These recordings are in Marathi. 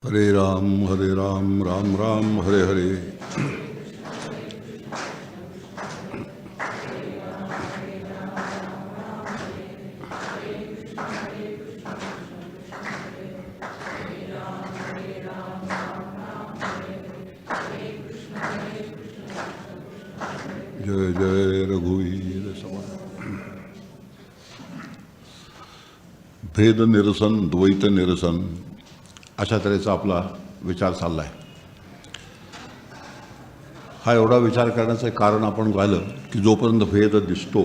हरे राम राम राम हरे हरे। जय जय रघुवीर समर्थ। भेद निरसन द्वैत निरसन अशा तऱ्हेचा आपला विचार चालला आहे. हा एवढा विचार करण्याचं कारण आपण पाहिलं की जोपर्यंत भेद दिसतो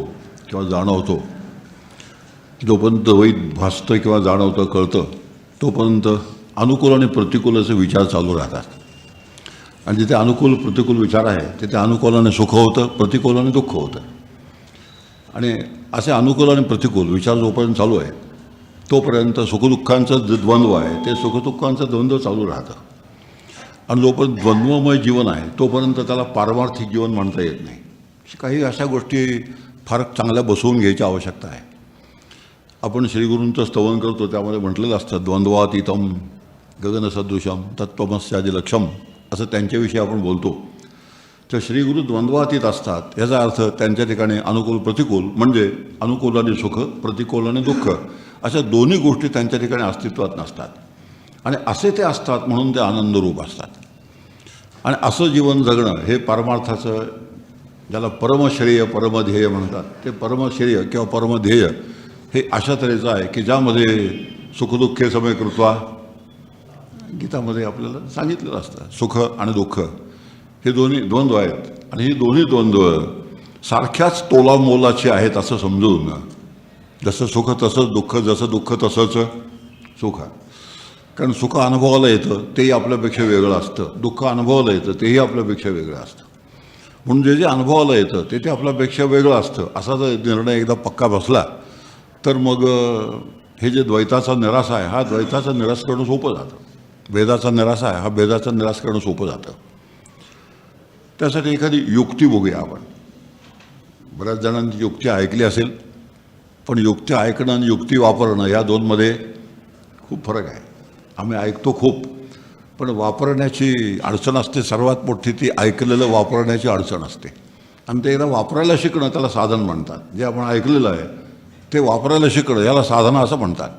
किंवा जाणवतो, जोपर्यंत द्वैत भासतं किंवा जाणवतं कळतं, तोपर्यंत अनुकूल आणि प्रतिकूल असे विचार चालू राहतात. आणि जिथे अनुकूल प्रतिकूल विचार आहे तिथे अनुकूलाने सुख होतं, प्रतिकूलाने दुःख होतं. आणि असे अनुकूल आणि प्रतिकूल विचार जोपर्यंत चालू आहे तोपर्यंत सुखदुःखांचं जे द्वंद्व आहे ते सुखदुःखांचं द्वंद्व चालू राहतं. आणि जोपर्यंत द्वंद्वमय जीवन आहे तोपर्यंत त्याला पारमार्थिक जीवन म्हणता येत नाही. काही अशा गोष्टी फार चांगल्या बसवून घ्यायची आवश्यकता आहे. आपण श्रीगुरूंचं स्तवन करतो त्यामध्ये म्हटलेलं असतं द्वंद्वातीतम गगनसदृशम तत्त्वमस्यादिलक्षम असं त्यांच्याविषयी आपण बोलतो. तर श्रीगुरू द्वंद्वातीत असतात याचा अर्थ त्यांच्या ठिकाणी अनुकूल प्रतिकूल म्हणजे अनुकूलाने सुख प्रतिकूलाने दुःख अशा दोन्ही गोष्टी त्यांच्या ठिकाणी अस्तित्वात नसतात. आणि असे ते असतात म्हणून ते आनंदरूप असतात. आणि असं जीवन जगणं हे परमार्थाचं, ज्याला परमश्रेय परमध्येय म्हणतात, ते परमश्रेय किंवा परमध्येय हे अशा तऱ्हेचं आहे की ज्यामध्ये सुखदुःखे समय कृत्वा गीतामध्ये आपल्याला सांगितलेलं असतं. सुख आणि दुःख हे दोन्ही द्वंद्व आहेत. आणि ही दोन्ही द्वंद्व सारख्याच तोलामोलाची आहेत असं समजून, जसं सुख तसंच दुःख, जसं दुःख तसंच सुख. कारण सुख अनुभवाला येतं तेही आपल्यापेक्षा वेगळं असतं, दुःख अनुभवाला येतं तेही आपल्यापेक्षा वेगळं असतं. म्हणून जे जे अनुभवाला येतं ते आपल्यापेक्षा वेगळं असतं असा जर निर्णय एकदा पक्का बसला तर मग हे जे द्वैताचा निराश आहे हा द्वैताचा निराश करणं सोपं जातं. भेदाचा निराश आहे हा भेदाचा निराश करणं सोपं जातं. त्यासाठी एखादी युक्ती बघूया आपण. बऱ्याच जणांची युक्ती ऐकली असेल, पण युक्ती ऐकणं आणि युक्ती वापरणं या दोनमध्ये खूप फरक आहे. आम्ही ऐकतो खूप, पण वापरण्याची अडचण असते. सर्वात मोठी ती ऐकलेलं वापरण्याची अडचण असते. आणि ते एकदा वापरायला शिकणं त्याला साधन म्हणतात. जे आपण ऐकलेलं आहे ते वापरायला शिकणं याला साधना असं म्हणतात.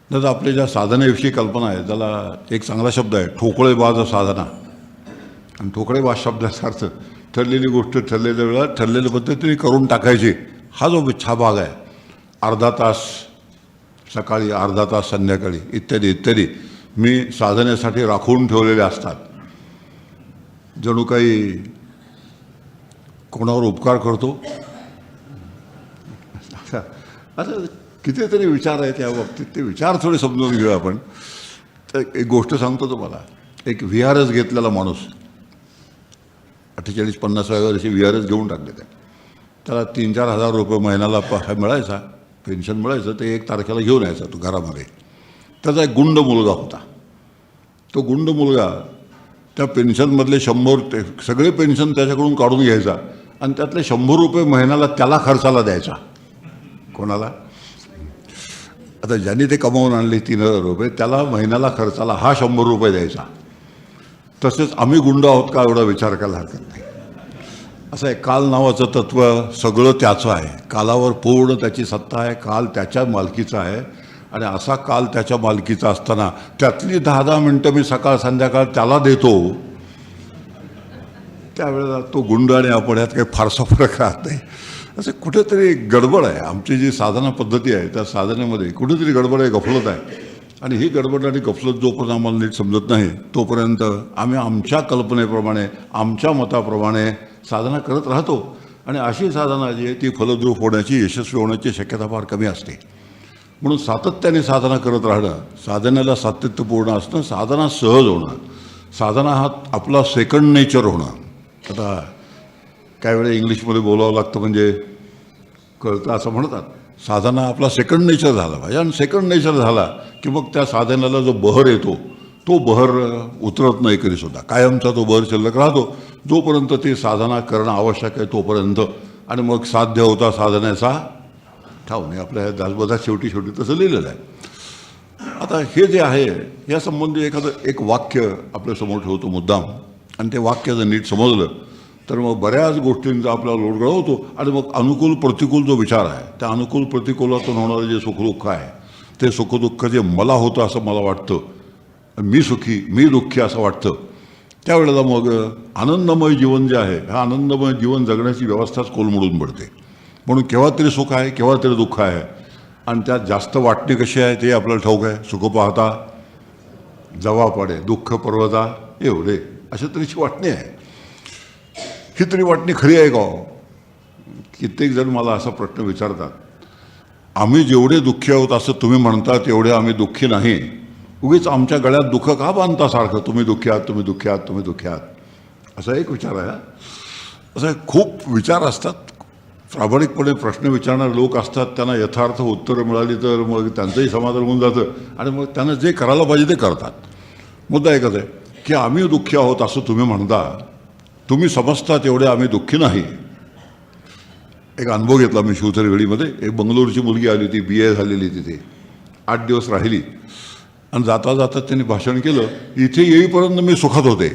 तर आपल्या ज्या साधनेविषयी कल्पना आहे त्याला एक चांगला शब्द आहे ठोकळेबाज साधना. आणि ठोकळेबाज शब्दाचा अर्थ ठरलेली गोष्ट ठरलेल्या वेळा ठरलेल्या पद्धतीने करून टाकायची, हा जो हा भाग आहे. अर्धा तास सकाळी, अर्धा तास संध्याकाळी इत्यादी इत्यादी मी साधनेसाठी राखून ठेवलेले असतात. जणू काही कोणावर उपकार करतो असं कितीतरी विचार आहेत या बाबतीत. ते विचार थोडे समजून घेऊया आपण. तर एक गोष्ट सांगतो तुम्हाला. एक व्हीआरएस घेतलेला माणूस 48-50व्या वर्षी व्हीआरएस घेऊन टाकले. त्याला 3-4 हजार रुपये महिन्याला मिळायचा, पेन्शन मिळायचं. ते 1 तारखेला घेऊन यायचा तो घरामध्ये. त्याचा एक गुंड मुलगा होता. तो गुंड मुलगा त्या पेन्शनमधले 100 सगळे पेन्शन त्याच्याकडून काढून घ्यायचा आणि त्यातले 100 रुपये महिन्याला त्याला खर्चाला द्यायचा. कोणाला? आता ज्यांनी ते कमावून आणले 3000 रुपये त्याला महिन्याला खर्चाला हा 100 रुपये द्यायचा. तसेच आम्ही गुंड आहोत का एवढा विचार करायला हरकत नाही. असं आहे, काल नावाचं तत्त्व सगळं त्याचं आहे. कालावर पूर्ण त्याची सत्ता आहे. काल त्याच्या मालकीचा आहे. आणि असा काल त्याच्या मालकीचा असताना त्यातली 10-10 मिनटं मी सकाळ संध्याकाळ त्याला देतो, त्यावेळेला तो गुंड आणि आपण यात काही फारसा फरक राहत नाही. असं कुठेतरी गडबड आहे. आमची जी साधना पद्धती आहे त्या साधनेमध्ये कुठेतरी गडबड आहे, गफलत आहे. आणि ही गडबड आणि गफलत जोपर्यंत आम्हाला नीट समजत नाही तोपर्यंत आम्ही आमच्या कल्पनेप्रमाणे आमच्या मताप्रमाणे साधना करत राहतो. आणि अशी साधना जी आहे ती फलद्रूप होण्याची, यशस्वी होण्याची शक्यता फार कमी असते. म्हणून सातत्याने साधना करत राहणं, साधनेला सातत्यपूर्ण असणं, साधना सहज होणं, साधना हा आपला सेकंड नेचर होणं. आता काही वेळा इंग्लिशमध्ये बोलावं लागतं म्हणजे कळतं असं म्हणतात. साधना आपला सेकंड नेचर झाला पाहिजे. आणि सेकंड नेचर झाला की मग त्या साधनेला जो बहर येतो तो बहर उतरत नाही कधीसुद्धा. कायमचा तो बहर शिल्लक राहतो जोपर्यंत ती साधना करणं आवश्यक आहे तोपर्यंत. आणि मग साध्य होता साधनेचा ठाव नाही. आपल्या दासबोधात शेवटी तसं लिहिलेलं आहे. आता हे जे आहे यासंबंधी एक वाक्य आपल्यासमोर ठेवतो मुद्दाम, आणि ते वाक्य जर नीट समजलं तर मग बऱ्याच गोष्टींचा आपल्याला लोटगळ होतो. आणि मग अनुकूल प्रतिकूल जो विचार आहे, त्या अनुकूल प्रतिकूलातून होणारं जे सुखदुःख आहे, ते सुखदुःख जे मला होतं असं मला वाटतं, मी सुखी मी दुःखी असं वाटतं, त्यावेळेला मग आनंदमय जीवन जे आहे, हा आनंदमय जीवन जगण्याची व्यवस्थाच कोलमडून पडते. म्हणून केव्हा तरी सुख आहे, केव्हा तरी दुःख आहे, आणि त्यात जास्त वाटणे कशी आहे ते आपल्याला ठाऊक आहे. सुख पाहता जवा पडे, दुःख पर्वता एवढे, अशा तऱ्हेची वाटणी आहे. ही तरी वाटणी खरी आहे का? कित्येक जण मला असा प्रश्न विचारतात, आम्ही जेवढे दुःखी आहोत असं तुम्ही म्हणता तेवढे आम्ही दुःखी नाही, उगीच आमच्या गळ्यात दुःख का बांधता सारखं, तुम्ही दुःखी आहात, तुम्ही दुःखी आहात, तुम्ही दुःखी आहात, असा एक विचार आहे. असे खूप विचार असतात. प्रामाणिकपणे प्रश्न विचारणारे लोक असतात, त्यांना यथार्थ उत्तरं मिळाली तर मग त्यांचंही समाधान होऊन जातं, आणि मग त्यांना जे करायला पाहिजे ते करतात. मुद्दा एकच आहे की आम्ही दुःखी आहोत असं तुम्ही म्हणता, तुम्ही समजता तेवढे आम्ही दुःखी नाही. एक अनुभव घेतला मी शिवथरवेळीमध्ये. एक बंगलोरची मुलगी आली होती, BA झालेली, तिथे 8 दिवस राहिली, आणि जाता जाता त्यांनी भाषण केलं, इथे येईपर्यंत मी सुखात होते,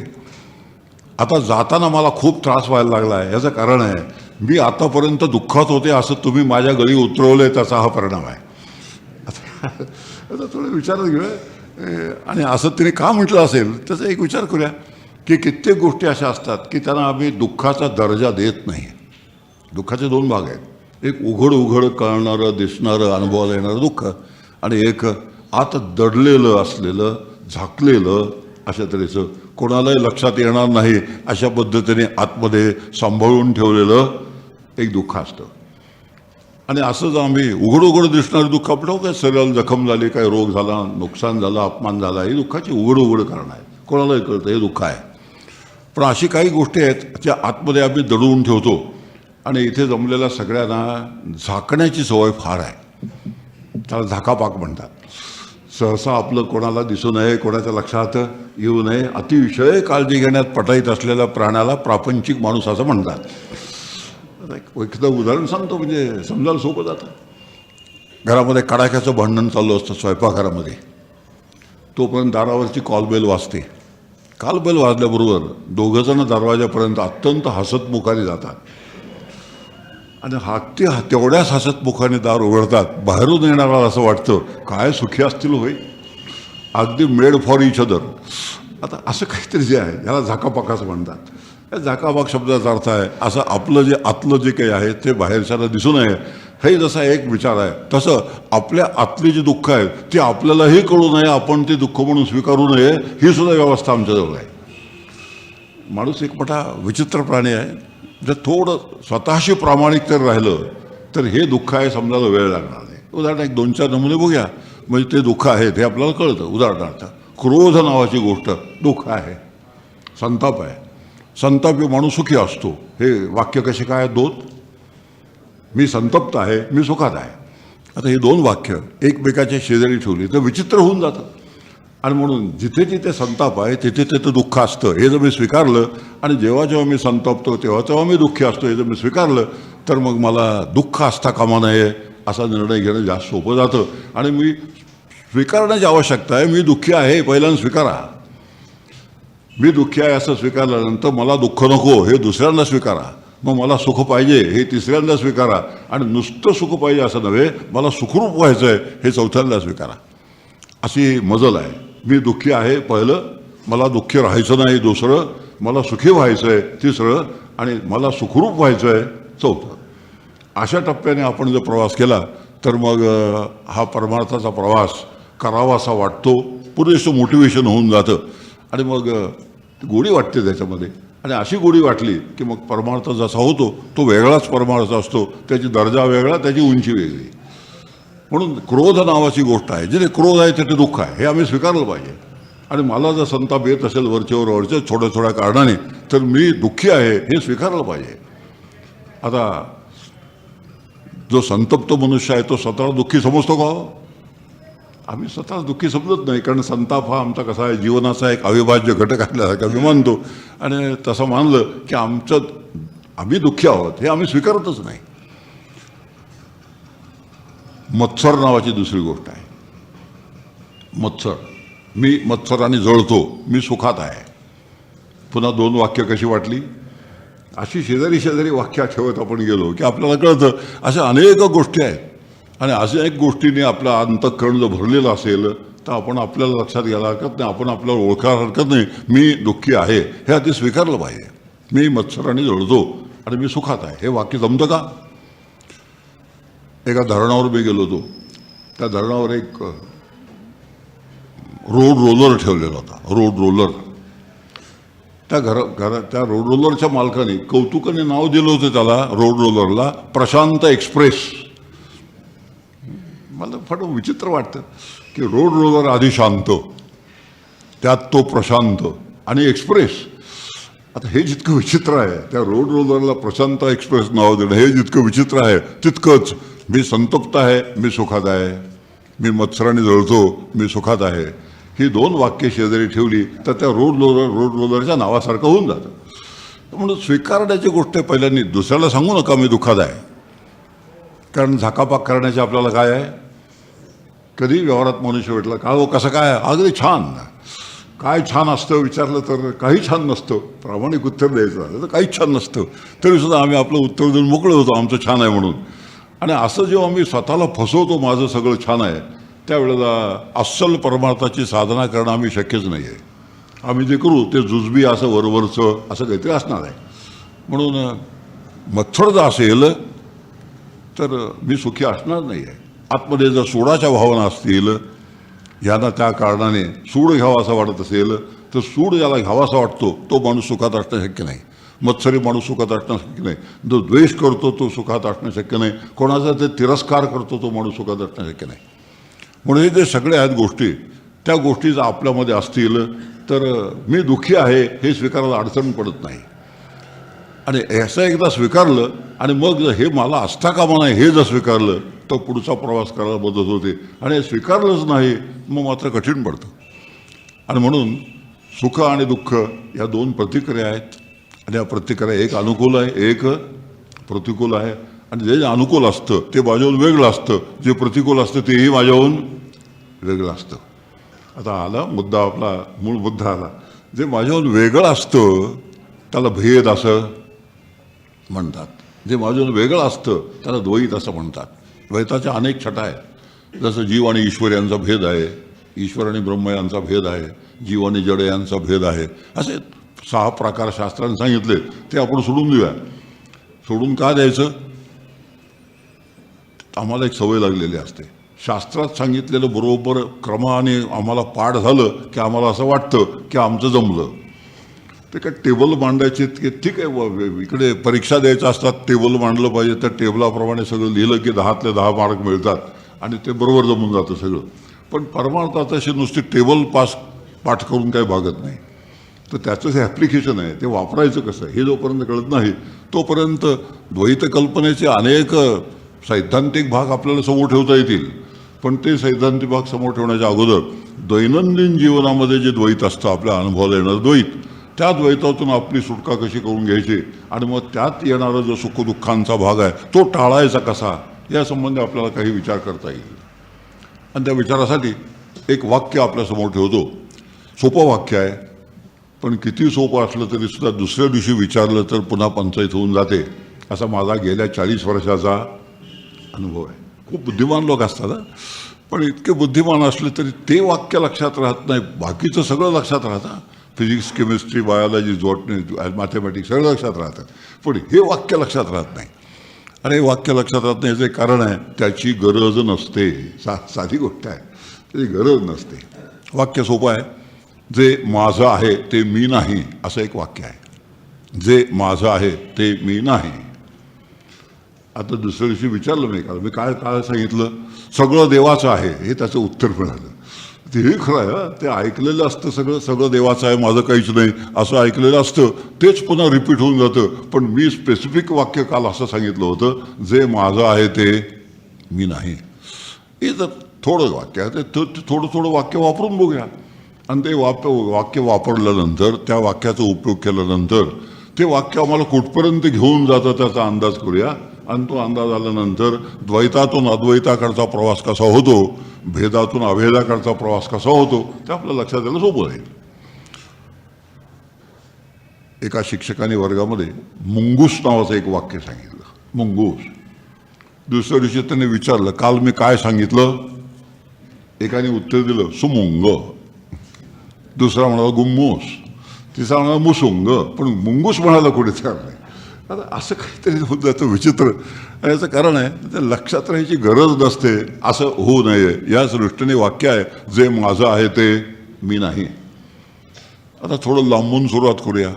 आता जाताना मला खूप त्रास व्हायला लागला आहे. याचं कारण आहे, मी आतापर्यंत दुःखात होते असं तुम्ही माझ्या गळी उतरवले, त्याचा हा परिणाम आहे. आता थोडं विचारात घेऊया, आणि असं तिने का म्हटलं असेल त्याचा एक विचार करूया की कित्येक गोष्टी अशा असतात की त्यांना आम्ही दुःखाचा दर्जा देत नाही. दुःखाचे 2 भाग आहेत, एक उघड कळणारं दिसणारं अनुभवाला येणारं दुःख, आणि एक आत दडलेलं असलेलं झाकलेलं अशा तऱ्हेचं कोणालाही लक्षात येणार नाही अशा पद्धतीने आतमध्ये सांभाळून ठेवलेलं एक दुःख असतं. आणि असंच आम्ही उघड दिसणारं दुःख आपलं काय शरीराला जखम झाली, काय रोग झाला, नुकसान झालं, अपमान झाला, ही दुःखाची उघड कारण आहे, कोणालाही कळतं हे दुःख आहे. पण अशी काही गोष्टी आहेत ज्या आतमध्ये आम्ही दडवून ठेवतो, आणि इथे जमलेल्या सगळ्यांना झाकण्याची सवय फार आहे. त्याला झाकापाक म्हणतात. सहसा आपलं कोणाला दिसू नये, कोणाच्या लक्षात येऊ नये, अतिशय काळजी घेण्यात पटाईत असलेल्या प्राण्याला प्रापंचिक माणूस असं म्हणतात. एखादं उदाहरण सांगतो म्हणजे समजायला सोपं जातं. घरामध्ये कडाक्याचं भांडण चालू असतं स्वयंपाकघरामध्ये, तोपर्यंत दारावरची कॉलबेल वाजते. कॉलबेल वाजल्याबरोबर दोघंजणं दरवाजापर्यंत अत्यंत हसतमुखाने जातात, आणि तेवढ्याच हसतमुखाने दार उघडतात. बाहेरून येणारा असं वाटतं काय सुखी असतील होय, अगदी मेड फॉर इच अदर. आता असं काहीतरी जे आहे याला झाकापाकाचं म्हणतात. या झाकापाक शब्दाचा अर्थ आहे असं आपलं जे आतलं जे काही आहे ते बाहेरच्याला दिसू नये, हे जसा एक विचार आहे, तसं आपल्या आतली जी दुःख आहे ती आपल्यालाही कळू नये, आपण ते दुःख म्हणून स्वीकारू नये, ही सुद्धा व्यवस्था आमच्याजवळ आहे. माणूस एक मोठा विचित्र प्राणी आहे. जर थोडं स्वतःशी प्रामाणिक तर राहिलं तर हे दुःख आहे समजायला वेळ लागणार नाही. उदाहरण 1-2-4 नमुने बघूया, म्हणजे ते दुःख आहे ते आपल्याला कळतं. उदाहरणार्थ क्रोध नावाची गोष्ट दुःख आहे, संताप आहे. संतापी माणूस सुखी असतो. हे वाक्य कसे काय 2? मी संतप्त आहे, मी सुखात आहे. आता ही 2 वाक्य एकमेकाच्या शेजारी ठेवली तर विचित्र होऊन जातं. आणि म्हणून जिथे जिथे संताप आहे तिथे तिथे दुःख असतं हे जर मी स्वीकारलं, आणि जेव्हा जेव्हा मी संतापतो तेव्हा मी दुःखी असतो हे जर मी स्वीकारलं, तर मग मला दुःख असता कामा नये असा निर्णय घेणं जास्त सोपं जातं. आणि मी स्वीकारण्याची आवश्यकता आहे. मी दुःखी आहे पहिल्यांदा स्वीकारा. मी दुःखी आहे असं स्वीकारल्यानंतर मला दुःख नको हे दुसऱ्यांदा स्वीकारा. मग मला सुख पाहिजे हे तिसऱ्यांदा स्वीकारा. आणि नुसतं सुख पाहिजे असं नव्हे, मला सुखरूप व्हायचं आहे हे 4थ्यांदा स्वीकारा. अशी मजल आहे. मी दुःखी आहे पहिलं, मला दुःखी राहायचं नाही दुसरं, मला सुखी व्हायचं आहे तिसरं, आणि मला सुखरूप व्हायचं आहे 4थं. अशा टप्प्याने आपण जर प्रवास केला तर मग हा परमार्थाचा प्रवास करावासा वाटतो, पुरेसं मोटिवेशन होऊन जातं, आणि मग गोडी वाटते त्याच्यामध्ये. आणि अशी गोडी वाटली की मग परमार्थ जसा होतो तो वेगळाच परमार्थ असतो, त्याची दर्जा वेगळा, त्याची उंची वेगळी. म्हणून क्रोध नावाची गोष्ट आहे, जिथे क्रोध आहे तिथे दुःख आहे हे आम्ही स्वीकारलं पाहिजे. आणि मला जर संताप येत असेल वरच्या थोड्या कारणाने, तर मी दुःखी आहे हे स्वीकारलं पाहिजे. आता जो संतप्त मनुष्य आहे तो स्वतःला दुःखी समजतो का? आम्ही स्वतःला दुःखी समजत नाही, कारण संताप हा आमचा कसा आहे जीवनाचा एक अविभाज्य घटक असल्यासारखा मी मानतो. आणि तसं मानलं की आम्ही दुःखी आहोत हे आम्ही स्वीकारतच नाही. मत्सर नावाची दुसरी गोष्ट आहे. मत्सर, मी मत्सराने जळतो, मी सुखात आहे. पुन्हा 2 वाक्य कशी वाटली? अशी शेजारी शेजारी वाक्य ठेवत आपण गेलो की आपल्याला कळतं अशा अनेक गोष्टी आहेत आणि अशा एक गोष्टीने आपलं अंतःकरण जर भरलेलं असेल तर आपण आपल्याला लक्षात घ्यायला हरकत नाही, आपण आपल्याला ओळखायला हरकत नाही. मी दुःखी आहे हे आधी स्वीकारलं पाहिजे. मी मत्सराने जळतो आणि मी सुखात आहे, हे वाक्य जमतं का? एका धरणावर मी गेलो होतो. त्या धरणावर एक रोड रोलर ठेवलेला होता, रोड रोलर. त्या त्या रोड रोलरच्या मालकाने कौतुकाने नाव दिलं होतं त्याला, रोड रोलरला, प्रशांत एक्सप्रेस. मला फार विचित्र वाटतं की रोड रोलर आधी शांत, त्यात तो प्रशांत आणि एक्सप्रेस. आता हे जितकं विचित्र आहे, त्या रोड रोलरला प्रशांत एक्सप्रेस नाव देणं हे जितकं विचित्र आहे तितकंच मी संतप्त आहे, मी सुखात आहे. मी मत्सराने जळतो, मी सुखात आहे. ही 2 वाक्य शेजारी ठेवली तर त्या रोड रोलरच्या नावासारखं होऊन जातं. म्हणून स्वीकारण्याची गोष्ट पहिल्यांदा दुसऱ्याला सांगू नका मी दुःखात आहे, कारण झाकापाक करण्याचे आपल्याला काय आहे. कधी व्यवहारात मनुष्य भेटला का हो कसं काय, अगदी छान. काय छान असतं विचारलं तर काही छान नसतं. प्रामाणिक उत्तर द्यायचं झालं तर काहीच छान नसतं. तरीसुद्धा आम्ही आपलं उत्तर देऊन मोकळं होतो आमचं छान आहे म्हणून. आणि असं जेव्हा आम्ही स्वतःला फसवतो माझं सगळं छान आहे, त्यावेळेला अस्सल परमार्थाची साधना करणं आम्ही शक्यच नाही आहे. आम्ही जे करू ते जुजबी असं वरवरचं असं काहीतरी असणार आहे. म्हणून मत्सर जर असेल तर मी सुखी असणार नाही आहे. आतमध्ये जर सूडाच्या भावना असतील, यांना त्या कारणाने सूड घ्यावा असं वाटत असेल तर सूड ज्याला घ्यावासा वाटतो तो माणूस सुखात असणं शक्य नाही. मत्सरी माणूस सुखात असणं शक्य नाही. जो द्वेष करतो तो सुखात असणं शक्य नाही. कोणाचा ते तिरस्कार करतो तो माणूस सुखात असणं शक्य नाही. म्हणून हे जे सगळे आहेत गोष्टी, त्या गोष्टी जर आपल्यामध्ये असतील तर मी दुःखी आहे हे स्वीकारायला अडचण पडत नाही. आणि असं एकदा स्वीकारलं आणि मग हे मला असता कामा नाही हे जर स्वीकारलं तर पुढचा प्रवास करायला मदत होते. आणि स्वीकारलंच नाही मग मात्र कठीण पडतं. आणि म्हणून सुख आणि दुःख या 2 प्रतिक्रिया आहेत आणि या प्रतिक्रिया एक अनुकूल आहे, एक प्रतिकूल आहे. आणि जे अनुकूल असतं ते माझ्याहून वेगळं असतं, जे प्रतिकूल असतं तेही माझ्याहून वेगळं असतं. आता आला मुद्दा, आपला मूळ मुद्दा आला. जे माझ्याहून वेगळं असतं त्याला भेद असं म्हणतात. जे माझ्याहून वेगळं असतं त्याला द्वैत असं म्हणतात. द्वैताच्या अनेक छटा आहेत. जसं जीव आणि ईश्वर यांचा भेद आहे, ईश्वर आणि ब्रह्म यांचा भेद आहे, जीव आणि जड यांचा भेद आहे. असे 6 प्रकार शास्त्राने सांगितले. ते आपण सोडून देऊया. सोडून का द्यायचं? आम्हाला एक सवय लागलेली असते. शास्त्रात सांगितलेलं बरोबर क्रमाने आम्हाला पाठ झालं की आम्हाला असं वाटतं की आमचं जमलं. ते काय टेबल मांडायचे की ठीक आहे, इकडे परीक्षा द्यायच्या असतात, टेबल मांडलं पाहिजे, त्या टेबलाप्रमाणे सगळं लिहिलं की 10तले 10 मार्क मिळतात आणि ते बरोबर जमून जातं सगळं. पण परमार्थात अशी नुसती टेबल पाठ करून काही भागत नाही. तर त्याचं जे ॲप्लिकेशन आहे ते वापरायचं कसं हे जोपर्यंत कळत नाही तोपर्यंत द्वैत कल्पनेचे अनेक सैद्धांतिक भाग आपल्याला समोर ठेवता येतील. पण ते सैद्धांतिक भाग समोर ठेवण्याच्या अगोदर दैनंदिन जीवनामध्ये जे द्वैत असतं, आपल्या अनुभवाला येणारं द्वैत, त्या द्वैतातून आपली सुटका कशी करून घ्यायची आणि मग त्यात येणारा जो सुखदुःखांचा भाग आहे तो टाळायचा कसा, या संबंधी आपल्याला काही विचार करता येईल. आणि त्या विचारासाठी एक वाक्य आपल्यासमोर ठेवतो. सोपं वाक्य आहे, पण किती सोपं असलं तरी सुद्धा दुसऱ्या दिवशी विचारलं तर पुन्हा पंचायत होऊन जाते, असा माझा गेल्या 40 वर्षाचा अनुभव आहे. खूप बुद्धिमान लोक असतात, पण इतके बुद्धिमान असले तरी ते वाक्य लक्षात राहत नाही. बाकीचं सगळं लक्षात राहतं. Physics, chemistry, biology, botany, mathematics सगळं लक्षात राहतं, पण हे वाक्य लक्षात राहत नाही. आणि हे वाक्य लक्षात राहत नाही याचं एक कारण आहे, त्याची गरज नसते. साधी गोष्ट आहे, त्याची गरज नसते. वाक्य सोपं आहे. जे माझं आहे ते मी नाही, असं एक वाक्य आहे. जे माझं आहे ते मी नाही. आता दुसऱ्या दिवशी विचारलं मी काय सांगितलं, सगळं देवाचं आहे, हे त्याचं उत्तर मिळालं. ते हे खरं आहे. ते ऐकलेलं असतं, सगळं देवाचं आहे, माझं काहीच नाही असं ऐकलेलं असतं, तेच पुन्हा रिपीट होऊन जातं. पण मी स्पेसिफिक वाक्य काल असं सांगितलं होतं, जे माझं आहे ते मी नाही. हे जर थोडं वाक्य आहे ते थोडं वाक्य वापरून बघूया. आणि ते वाक्य वापरल्यानंतर, त्या वाक्याचा उपयोग केल्यानंतर ते वाक्य आम्हाला कुठपर्यंत घेऊन जातं त्याचा अंदाज करूया. आणि तो अंदाज आल्यानंतर द्वैतातून अद्वैताकडचा प्रवास कसा होतो भेदातून अभेदाकडचा प्रवास कसा होतो ते आपल्या लक्षात यायला सोपं राहील. एका शिक्षकाने वर्गामध्ये मुंगूस नावाचं एक वाक्य सांगितलं. मुंगूस. दुसऱ्या दिवशी त्याने विचारलं, काल मी काय सांगितलं? एकाने उत्तर दिलं सुमुंग, दुसरा म्हणाला गुम्मूस, तिसरा म्हणाला मुसुंग, पण मुंगूस म्हणायला कोणी तयार नाही. आता असं काहीतरी होत जातं विचित्र. आणि याचं कारण आहे ते लक्षात राहायची गरज नसते. असं होऊ नये या दृष्टीने वाक्य आहे, जे माझं आहे ते मी नाही. आता थोडं लांबून सुरुवात करूया.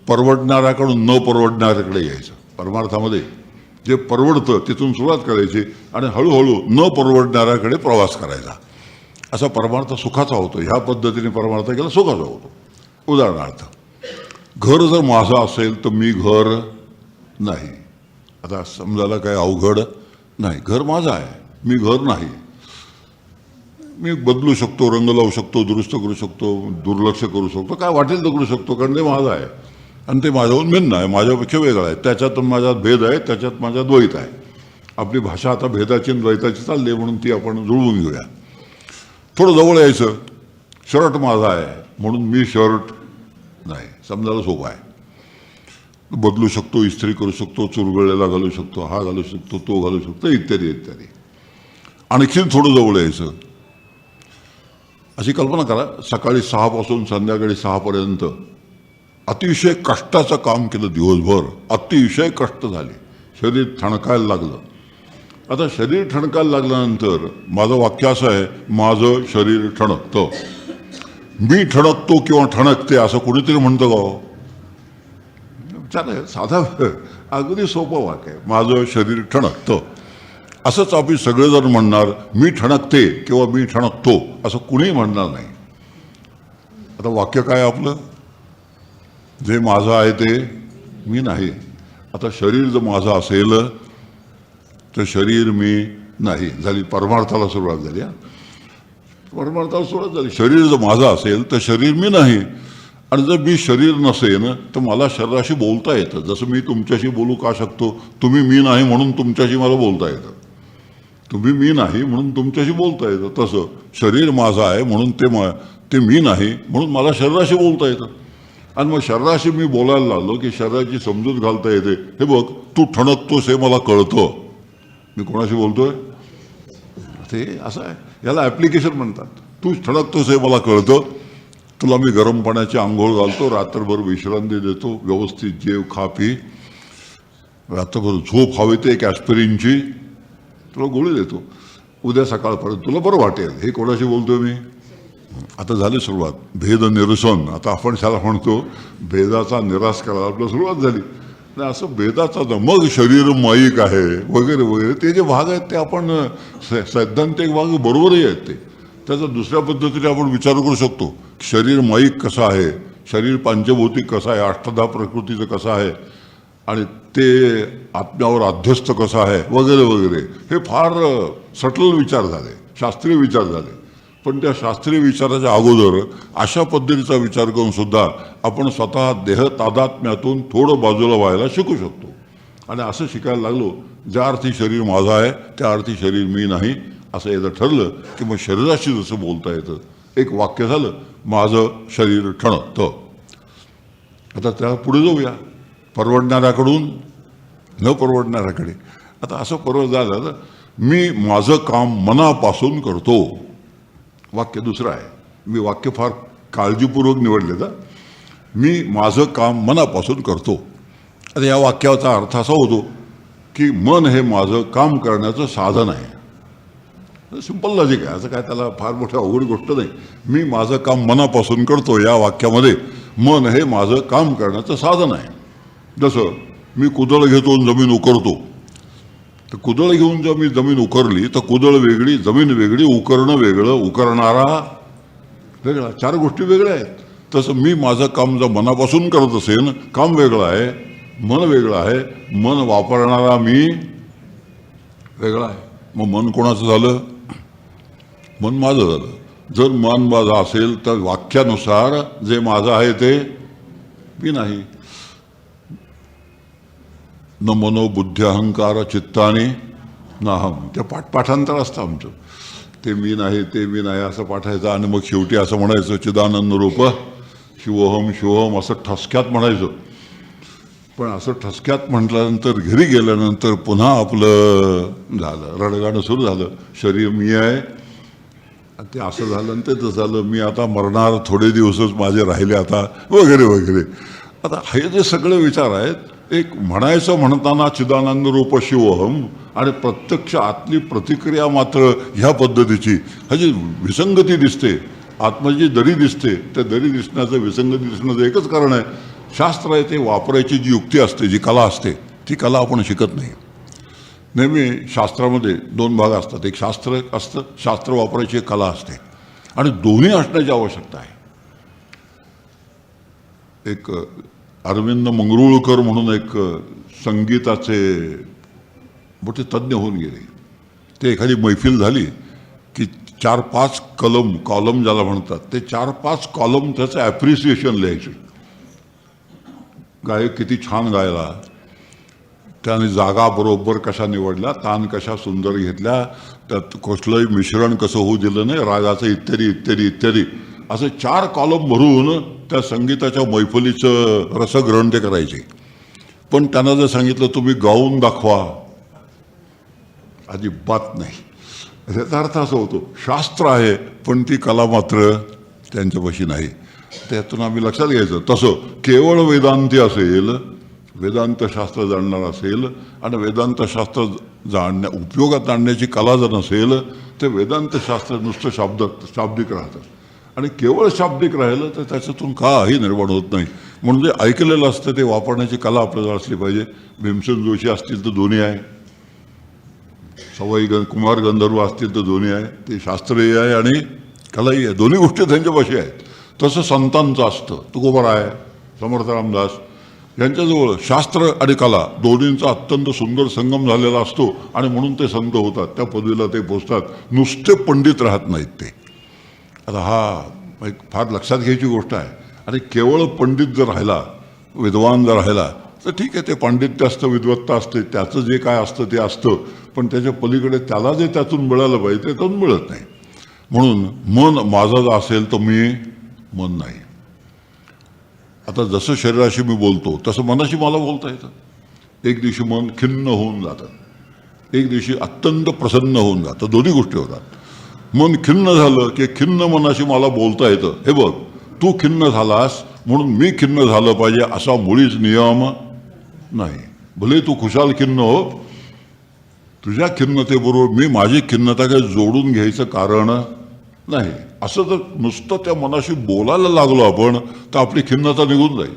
परवडणाऱ्याकडून न परवडणाऱ्याकडे यायचं. परमार्थामध्ये जे परवडतं तिथून सुरुवात करायची आणि हळूहळू न परवडणाऱ्याकडे प्रवास करायचा. असा परमार्थ सुखाचा होतो. ह्या पद्धतीने परमार्थ केला सुखाचा होतो. उदाहरणार्थ, घर जर माझं असेल तर मी घर नाही. आता समजायला काय अवघड नाही. घर माझं आहे, मी घर नाही. मी बदलू शकतो, रंग लावू शकतो, दुरुस्त करू शकतो, दुर्लक्ष करू शकतो, काय वाटेल तर करू शकतो, कारण ते माझं आहे आणि ते माझ्याहून भिन्न आहे, माझ्यापेक्षा वेगळं आहे. त्याच्यातून माझ्यात भेद आहे, त्याच्यात माझ्यात द्वैत आहे. आपली भाषा आता भेदाची आणि द्वैताची चालली आहे, म्हणून ती आपण जुळवून घेऊया. थोडं जवळ यायचं. शर्ट माझा आहे म्हणून मी शर्ट नाही. समजायला सोपं आहे. बदलू शकतो, इस्त्री करू शकतो, चुरगळलेला घालू शकतो, हा घालू शकतो, तो घालू शकतो, इत्यादी इत्यादी. आणखीन थोडं जवळ यायचं. अशी कल्पना करा, सकाळी 6 पासून संध्याकाळी 6 पर्यंत अतिशय कष्टाचं काम केलं दिवसभर. अतिशय कष्ट झाले, शरीर ठणकायला लागलं. आता शरीर ठणकायला लागल्यानंतर माझं वाक्य असं आहे, माझं शरीर ठणकतं. मी ठणकतो किंवा ठणकते असं कोणीतरी म्हणतं का? चालेल, साधा अगदी सोपं वाक्य आहे, माझं शरीर ठणकतं. असंच आम्ही सगळेजण म्हणणार, मी ठणकते किंवा मी ठणकतो असं कुणीही म्हणणार नाही. आता वाक्य काय आपलं? जे माझं आहे ते मी नाही. आता शरीर जर माझं असेल तर शरीर मी नाही. झाली परमार्थाला सुरुवात झाली. परमार्थाला सुरुवात झाली. शरीर जर माझं असेल तर शरीर मी नाही. आणि जर मी शरीर नसेन तर मला शरीराशी बोलता येतं. जसं मी तुमच्याशी बोलू का शकतो? तुम्ही मी नाही म्हणून तुमच्याशी मला बोलता येतं. तुम्ही मी नाही म्हणून तुमच्याशी बोलता येतं. तसं शरीर माझं आहे म्हणून ते मी नाही म्हणून मला शरीराशी बोलता येतं. आणि मग शरीराशी मी बोलायला लागलो की शरीराची समजूत घालता येते. हे बघ, तू ठणकतोस हे मला कळतं. मी कोणाशी बोलतोय ते असं आहे. याला ॲप्लिकेशन म्हणतात. तू ठणकतोस हे मला कळतं. तुला मी गरम पाण्याची आंघोळ घालतो, रात्रभर विश्रांती देतो, व्यवस्थित जेव खा पी, रात्रभर झोप हवी ते एक ॲस्पिरिनची तुला गोळी देतो, उद्या सकाळपर्यंत तुला बरं वाटेल. हे कोणाशी बोलतोय मी? आता झाली सुरुवात. भेद निरसन. आता आपण त्याला म्हणतो भेदाचा निराश करायला आपल्याला सुरुवात झाली. नाही, असं भेदाचा मग शरीर माईक आहे वगैरे वगैरे ते जे भाग आहेत ते आपण सैद्धांतिक भाग बरोबरही आहेत. ते त्याचा दुसऱ्या पद्धतीने आपण विचार करू शकतो. शरीर माईक कसं आहे, शरीर पंचभौतिक कसं आहे, अष्टधा प्रकृतीचं कसं आहे आणि ते आत्म्यावर अध्यस्त कसं आहे वगैरे वगैरे. हे फार सटल विचार झाले, शास्त्रीय विचार झाले. पण त्या शास्त्रीय विचाराच्या अगोदर अशा पद्धतीचा विचार करून सुद्धा आपण स्वतः देह तादात्म्यातून थोडं बाजूला व्हायला शिकू शकतो. आणि असं शिकायला लागलो, ज्या अर्थी शरीर माझं आहे त्या अर्थी शरीर मी नाही असं एकदा ठरलं की मग शरीराशी जसं बोलता येतं. एक वाक्य झालं, माझं शरीर ठणकतं. आता त्या पुढे जाऊया, परवडणाऱ्याकडून न परवडणाऱ्याकडे. आता असं परवड झालं, मी माझं काम मनापासून करतो. वाक्य दुसरं आहे. मी वाक्य फार काळजीपूर्वक निवडले तर मी माझं काम मनापासून करतो. आता या वाक्याचा अर्थ असा होतो की मन हे माझं काम करण्याचं साधन आहे. सिंपल लॉजिक आहे, असं काय त्याला फार मोठी अवघड गोष्ट नाही. मी माझं काम मनापासून करतो या वाक्यामध्ये मन हे माझं काम करण्याचं साधन आहे. जसं मी कुदळ घेतो जमीन उकरतो, तर कुदळ घेऊन जर मी जमीन उकरली तर कुदळ वेगळी, जमीन वेगळी, उकरणं वेगळं, उकरणारा वेगळा, 4 गोष्टी वेगळ्या आहेत. तसं मी माझं काम जर मनापासून करत असेल, काम वेगळं आहे, मन वेगळं आहे, मन वापरणारा मी वेगळा आहे. मग मन कोणाचं झालं? मन माझं झालं. जर मन माझं असेल तर वाक्यानुसार जे माझं आहे ते मी नाही. न मनो बुद्धी अहंकार चित्ताने नाहम. ते पाठांतर असतं आमचं. ते मी नाही ते मी नाही असं पाठायचं आणि मग शेवटी असं म्हणायचं चिदानंद रूप शिवोहम शिवोहम असं ठसक्यात म्हणायचं. पण असं ठसक्यात म्हटल्यानंतर घरी गेल्यानंतर पुन्हा आपलं झालं रडगाणं सुरू झालं. शरीर मी आहे ते असं झालं आणि ते तसं झालं. मी आता मरणार, थोडे दिवसच माझे राहिले आता, वगैरे वगैरे. आता हे जे सगळे विचार आहेत, एक म्हणायचं म्हणताना चिदानंद रूप शिवोहम आणि प्रत्यक्ष आतली प्रतिक्रिया मात्र ह्या पद्धतीची, ह्याची विसंगती दिसते. आत्म्याची दरी दिसते. त्या दरी दिसण्याचं, विसंगती दिसण्याचं एकच कारण आहे, शास्त्र आहे ते वापरायची जी युक्ती असते, जी कला असते, ती कला आपण शिकत नाही. नेहमी शास्त्रामध्ये दोन भाग असतात. एक शास्त्र असतं, शास्त्र वापरायची एक कला असते, आणि दोन्ही असण्याची आवश्यकता आहे. एक अरविंद मंगरुळकर म्हणून एक संगीताचे मोठे तज्ज्ञ होऊन गेले. ते एखादी मैफिल झाली की 4-5 कॉलम ज्याला म्हणतात, ते 4-5 कॉलम त्याचं ॲप्रिसिएशन लिहायचे. गायक किती छान गायला, त्याने जागा बरोबर कशा निवडल्या, तान कशा सुंदर घेतल्या, त्यात कुठलंही मिश्रण कसं होऊ दिलं नाही, रागाचं इत्यादी इत्यादी इत्यादी, असे 4 कॉलम भरून त्या संगीताच्या मैफलीचं रसग्रहण ते करायचे. पण त्यांना जर सांगितलं तुम्ही गाऊन दाखवा, अजिबात नाही. याचा अर्थ असा होतो, शास्त्र आहे पण ती कला मात्र त्यांच्यापाशी नाही. त्यातून आम्ही लक्षात घ्यायचं, तसं केवळ वेदांती असेल, वेदांत शास्त्र जाणणार असेल आणि वेदांत शास्त्र उपयोगात आणण्याची कला जर नसेल, तर वेदांत शास्त्र नुसतं शाब्दिक राहतं. आणि केवळ शाब्दिक राहिलं तर त्याच्यातून काही निर्माण होत नाही. म्हणजे ऐकलेलं असतं ते वापरण्याची कला आपल्याला असली पाहिजे. भीमसेन जोशी असतील तर दोन्ही आहे, सवाई कुमार गंधर्व असतील तर दोन्ही आहे. ते शास्त्रही आहे आणि कलाही आहे, दोन्ही गोष्टी त्यांच्यापाशी आहेत. तसं संतांचं असतं. तुकोबाराय, समर्थ रामदास यांच्याजवळ शास्त्र आणि कला दोन्हींचा अत्यंत सुंदर संगम झालेला असतो, आणि म्हणून ते संत होतात, त्या पदवीला ते पोचतात. नुसते पंडित राहत नाहीत ते. आता हा एक फार लक्षात घ्यायची गोष्ट आहे. आणि केवळ पंडित जर राहिला, विद्वान जर राहिला, तर ठीक आहे, ते पांडित्य असतं, विद्वत्ता असते, त्याचं जे काय असतं ते असतं, पण त्याच्या पलीकडे त्याला जे त्यातून मिळालं पाहिजे ते त्यातून मिळत नाही. म्हणून मन माझं जर असेल तर मी मन नाही. आता जसं शरीराशी मी बोलतो तसं मनाशी मला बोलता येतं. एक दिवशी मन खिन्न होऊन जातं, एक दिवशी अत्यंत प्रसन्न होऊन जातं, दोन्ही गोष्टी होतात. मन खिन्न झालं की खिन्न मनाशी मला बोलता येतं, हे बघ तू खिन्न झालास म्हणून मी खिन्न झालं पाहिजे असा मुळीच नियम नाही. भले तू खुशाल खिन्न हो, तुझ्या खिन्नतेबरोबर मी माझी खिन्नता काही जोडून घ्यायचं कारण नाही. असं जर नुसतं त्या मनाशी बोलायला लागलो आपण तर आपली खिन्नता निघून जाईल.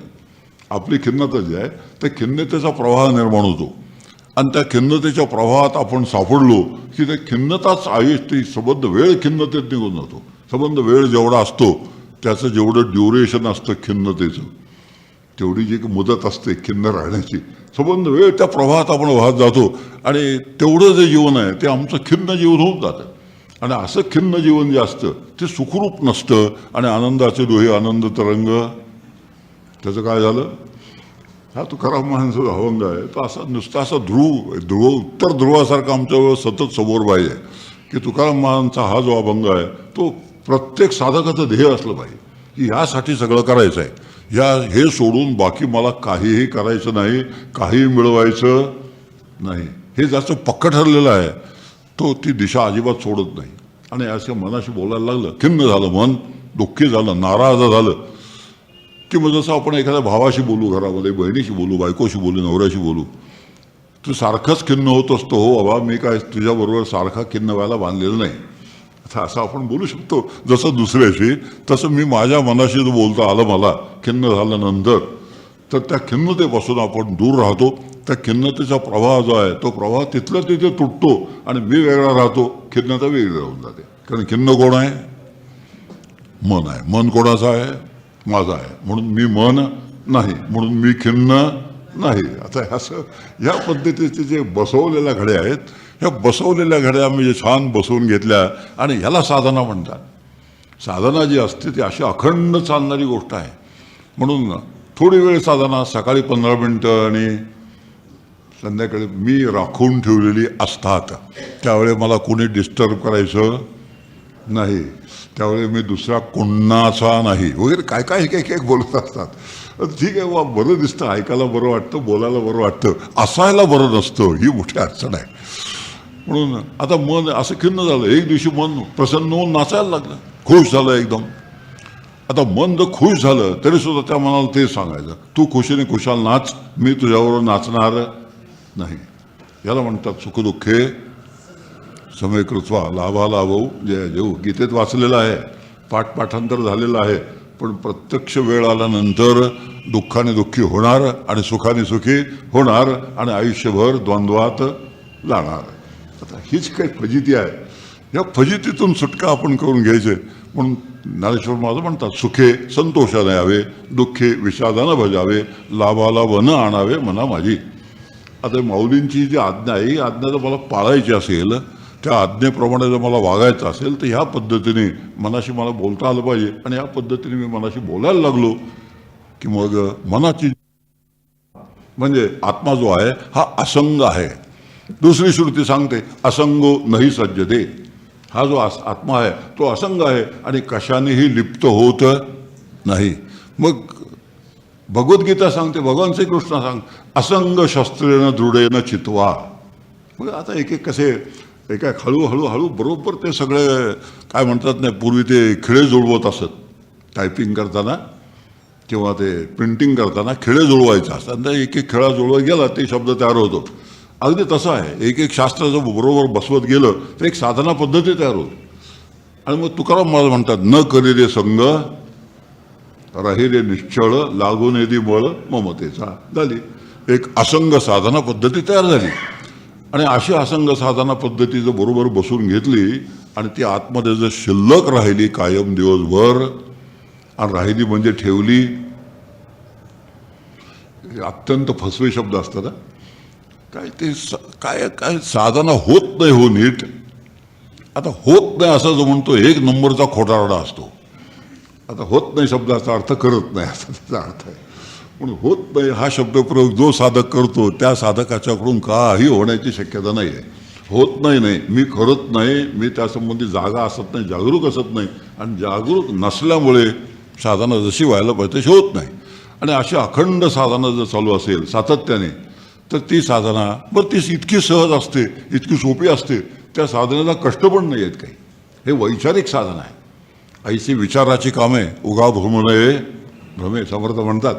आपली खिन्नता जी आहे त्या खिन्नतेचा प्रवाह निर्माण होतो, आणि त्या खिन्नतेच्या प्रवाहात आपण सापडलो की ते खिन्नताच आयुष्य संबंध वेळ खिन्नतेत निघून जातो. संबंध वेळ जेवढा असतो त्याचं जेवढं ड्युरेशन असतं खिन्नतेचं, तेवढी जी मुदत असते खिन्न राहण्याची, संबंध वेळ त्या प्रवाहात आपण वाहत जातो, आणि तेवढं जे जीवन आहे ते आमचं खिन्न जीवन होऊन जातं. आणि असं खिन्न जीवन जे असतं ते सुखरूप नसतं, आणि आनंदाचे डोहे आनंद तरंग, त्याचं काय झालं? हा तुकाराम महाराजांचा अभंग आहे तो असा नुसता असा उत्तर ध्रुवासारखा आमच्यावर सतत समोर पाहिजे की तुकाराम महाराजांचा हा जो अभंग आहे तो प्रत्येक साधकाचं ध्येय असलं पाहिजे की यासाठी सगळं करायचं आहे, हे सोडून बाकी मला काहीही करायचं नाही, काहीही मिळवायचं नाही. हे जास्त पक्क ठरलेलं आहे, तो ती दिशा अजिबात सोडत नाही. आणि असं मनाशी बोलायला लागलं, खिन्न झालं मन, दुःखी झालं, नाराज झालं की मग जसं आपण एखाद्या भावाशी बोलू, घरामध्ये बहिणीशी बोलू, बायकोशी बोलू, नवऱ्याशी बोलू, तू सारखंच खिन्न होत असतो. हो बाबा, मी काय तुझ्याबरोबर सारखा खिन्न व्हायला बांधलेलं नाही, असं आपण बोलू शकतो. जसं दुसऱ्याशी, तसं मी माझ्या मनाशी जो बोलता आलं मला खिन्न झाल्यानंतर, तर त्या खिन्नतेपासून आपण दूर राहतो. त्या खिन्नतेचा प्रवाह जो आहे तो प्रवाह तिथल्या तिथे तुटतो, आणि मी वेगळा राहतो, खिन्नता वेगळी राहून जाते. कारण खिन्न कोण आहे? मन आहे. मन कोणाचं आहे? माझा आहे. म्हणून मी मन नाही, म्हणून मी खिन्न नाही. आता असं या पद्धतीचे जे बसवलेल्या घड्या आहेत, ह्या बसवलेल्या घड्या म्हणजे छान बसवून घेतल्या, आणि ह्याला साधना म्हणतात. साधना जी असते ती अशी अखंड चालणारी गोष्ट आहे. म्हणून थोडी वेळ साधना, सकाळी 15 मिनिटं आणि संध्याकाळी मी राखून ठेवलेली असतात. त्यावेळी मला कोणी डिस्टर्ब करायचं नाही, त्यावेळी मी दुसरा कोणाचा नाही वगैरे काय काय एक एक एक बोलत असतात. ठीक आहे बा, बरं दिसतं, ऐकायला बरं वाटतं, बोलायला बरं वाटतं, असायला बरं नसतं, ही मोठी अडचण आहे. म्हणून आता मन असं खिन्न झालं. एक दिवशी मन प्रसन्न होऊन नाचायला लागलं, खुश झालं एकदम. आता मन जर खुश झालं तरी सुद्धा त्या मनाला ते सांगायचं, तू खुशीने खुशाल नाच, मी तुझ्याबरोबर नाचणार नाही. याला म्हणतात सुखदुःखे समेकृत्वा लाभा लाभो जय जेऊ. गीतेत वाचलेलं आहे, पाठांतर झालेलं आहे. पण प्रत्यक्ष वेळ आल्यानंतर दुःखाने दुःखी होणार आणि सुखाने सुखी होणार आणि आयुष्यभर द्वंद्वात जाणार. आता हीच काही फजिती आहे. या फजितीतून सुटका आपण करून घ्यायचे. म्हणून ज्ञानेश्वर महाराज म्हणतात, सुखे संतोषाने यावे, दुःखे विषादानं भजावे, लाभाला वन आणावे मना माझी. आता माऊलींची जी आज्ञा आहे, ही आज्ञा जर मला पाळायची असेल, त्या आज्ञेप्रमाणे जर मला वागायचं असेल, तर ह्या पद्धतीने मनाशी मला बोलता आलं पाहिजे. आणि ह्या पद्धतीने मी मनाशी बोलायला लागलो की मग मनाची म्हणजे आत्मा जो आहे हा असंग आहे. दुसरी श्रुती सांगते असंगो नाही सज्जते. हा जो आत्मा आहे तो असंग आहे आणि कशानेही लिप्त होत नाही. मग भगवद्गीता सांगते, भगवान श्रीकृष्ण सांग, असंग शस्त्रेण दृढेन चित्वा. मग आता एक एक कसे एक एक हळूहळू बरोबर ते सगळे काय म्हणतात नाही, पूर्वी ते खिळे जुळवत असत टायपिंग करताना किंवा ते प्रिंटिंग करताना खिळे जुळवायचं असतात. एक एक खिळा जुळवत गेला ते शब्द तयार होतो. अगदी तसं आहे. एक एक शास्त्राचं बरोबर बसवत गेलं तर एक साधना पद्धती तयार होते. आणि मग तुकाराम महाराज म्हणतात, न करी रे संग राही रे निश्चळ, लागून येदी बळ ममतेचा. झाली एक असंग साधना पद्धती तयार झाली. आणि अशी असंग साधना पद्धती जर बरोबर बसून घेतली आणि ती आतमध्ये जर शिल्लक राहिली कायम दिवसभर, आणि राहिली म्हणजे ठेवली, अत्यंत फसवे शब्द असतात. काय ते काय काय साधना होत नाही हो नीट. आता होत नाही असं जो म्हणतो एक नंबरचा खोटारडा असतो. आता होत नाही शब्दाचा अर्थ करत नाही असा त्याचा अर्थ आहे. म्हणून होत नाही हा शब्दप्रयोग जो साधक करतो त्या साधकाच्याकडून काही होण्याची शक्यता नाही आहे. होत नाही, मी करत नाही, मी त्यासंबंधी जागा असत नाही, जागरूक असत नाही. आणि जागरूक नसल्यामुळे साधना जशी व्हायला पाहिजे तशी होत नाही. आणि अशी अखंड साधना जर चालू असेल सातत्याने, तर ती साधना बरं ती इतकी सहज असते, इतकी सोपी असते, त्या साधनेला कष्ट पण नाही आहेत काही. हे वैचारिक साधना आहे. ऐशी विचाराची कामे उगा भ्रमणे भ्रमे. समर्थ म्हणतात,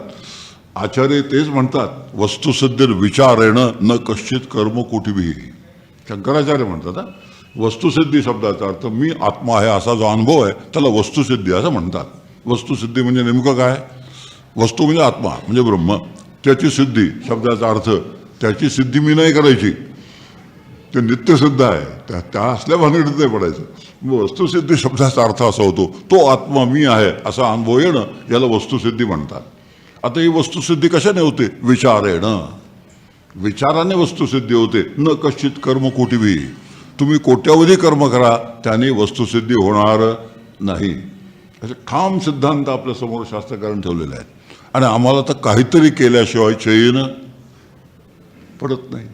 आचार्य तेच म्हणतात, वस्तुसिद्धीर विचारेण न कश्चित कर्म कुठेही. शंकराचार्य म्हणतात वस्तुसिद्धी शब्दाचा अर्थ मी आत्मा आहे असा जो अनुभव आहे त्याला वस्तुसिद्धी असं म्हणतात. वस्तुसिद्धी म्हणजे नेमकं काय? वस्तू म्हणजे आत्मा म्हणजे ब्रह्म, त्याची सिद्धी शब्दाचा अर्थ त्याची सिद्धी मी नाही करायची, ते नित्यसिद्ध आहे, त्या असल्या भानगडीत नाही पडायचं. वस्तुसिद्धी शब्दाचा अर्थ असा होतो, तो आत्मा मी आहे असा अनुभव येणं याला वस्तुसिद्धी म्हणतात. आता ही वस्तुसिद्धी कशाने होते? विचारेणं. विचाराने वस्तुसिद्धी होते. न कश्चित कर्म कुठेही. तुम्ही कोट्यावधी कर्म करा त्याने वस्तुसिद्धी होणार नाही. असे ठाम सिद्धांत आपल्या समोर शास्त्रकारांनी ठेवलेले आहेत. आणि आम्हाला तर काहीतरी केल्याशिवाय चैन पडत नाही.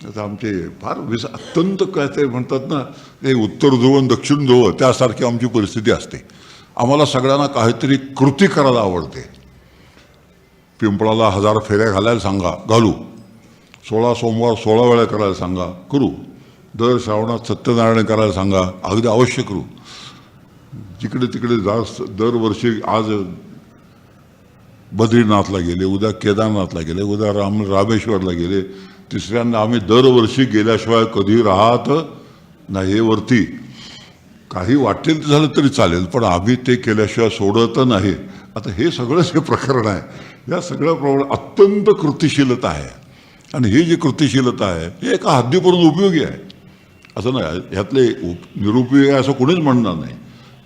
आता आमचे फार अत्यंत काय ते म्हणतात ना, ते उत्तर ध्रुव आणि दक्षिण ध्रुव त्यासारखी आमची परिस्थिती असते. आम्हाला सगळ्यांना काहीतरी कृती करायला आवडते. पिंपळाला 1000 फेऱ्या घालायला सांगा, घालू. 16 सोमवार 16 वेळा करायला सांगा, करू. दर श्रावणात सत्यनारायण करायला सांगा, अगदी अवश्य करू. जिकडे तिकडे जास्त दरवर्षी आज बद्रीनाथला गेले, उद्या केदारनाथला गेले, उद्या रामेश्वरला गेले. तिसऱ्यांदा आम्ही दरवर्षी गेल्याशिवाय कधी राहत नाही. वरती काही वाटेल ते झालं तरी चालेल, पण आम्ही ते केल्याशिवाय सोडत नाही. आता हे सगळंच हे प्रकरण आहे. या सगळ्या प्रमाणे अत्यंत कृतिशीलता आहे. आणि ही जी कृतिशीलता आहे ही एका हद्दीपर्यंत उपयोगी आहे असं नाही. ह्यातले निरुपयोगी आहे असं कोणीच म्हणणार नाही.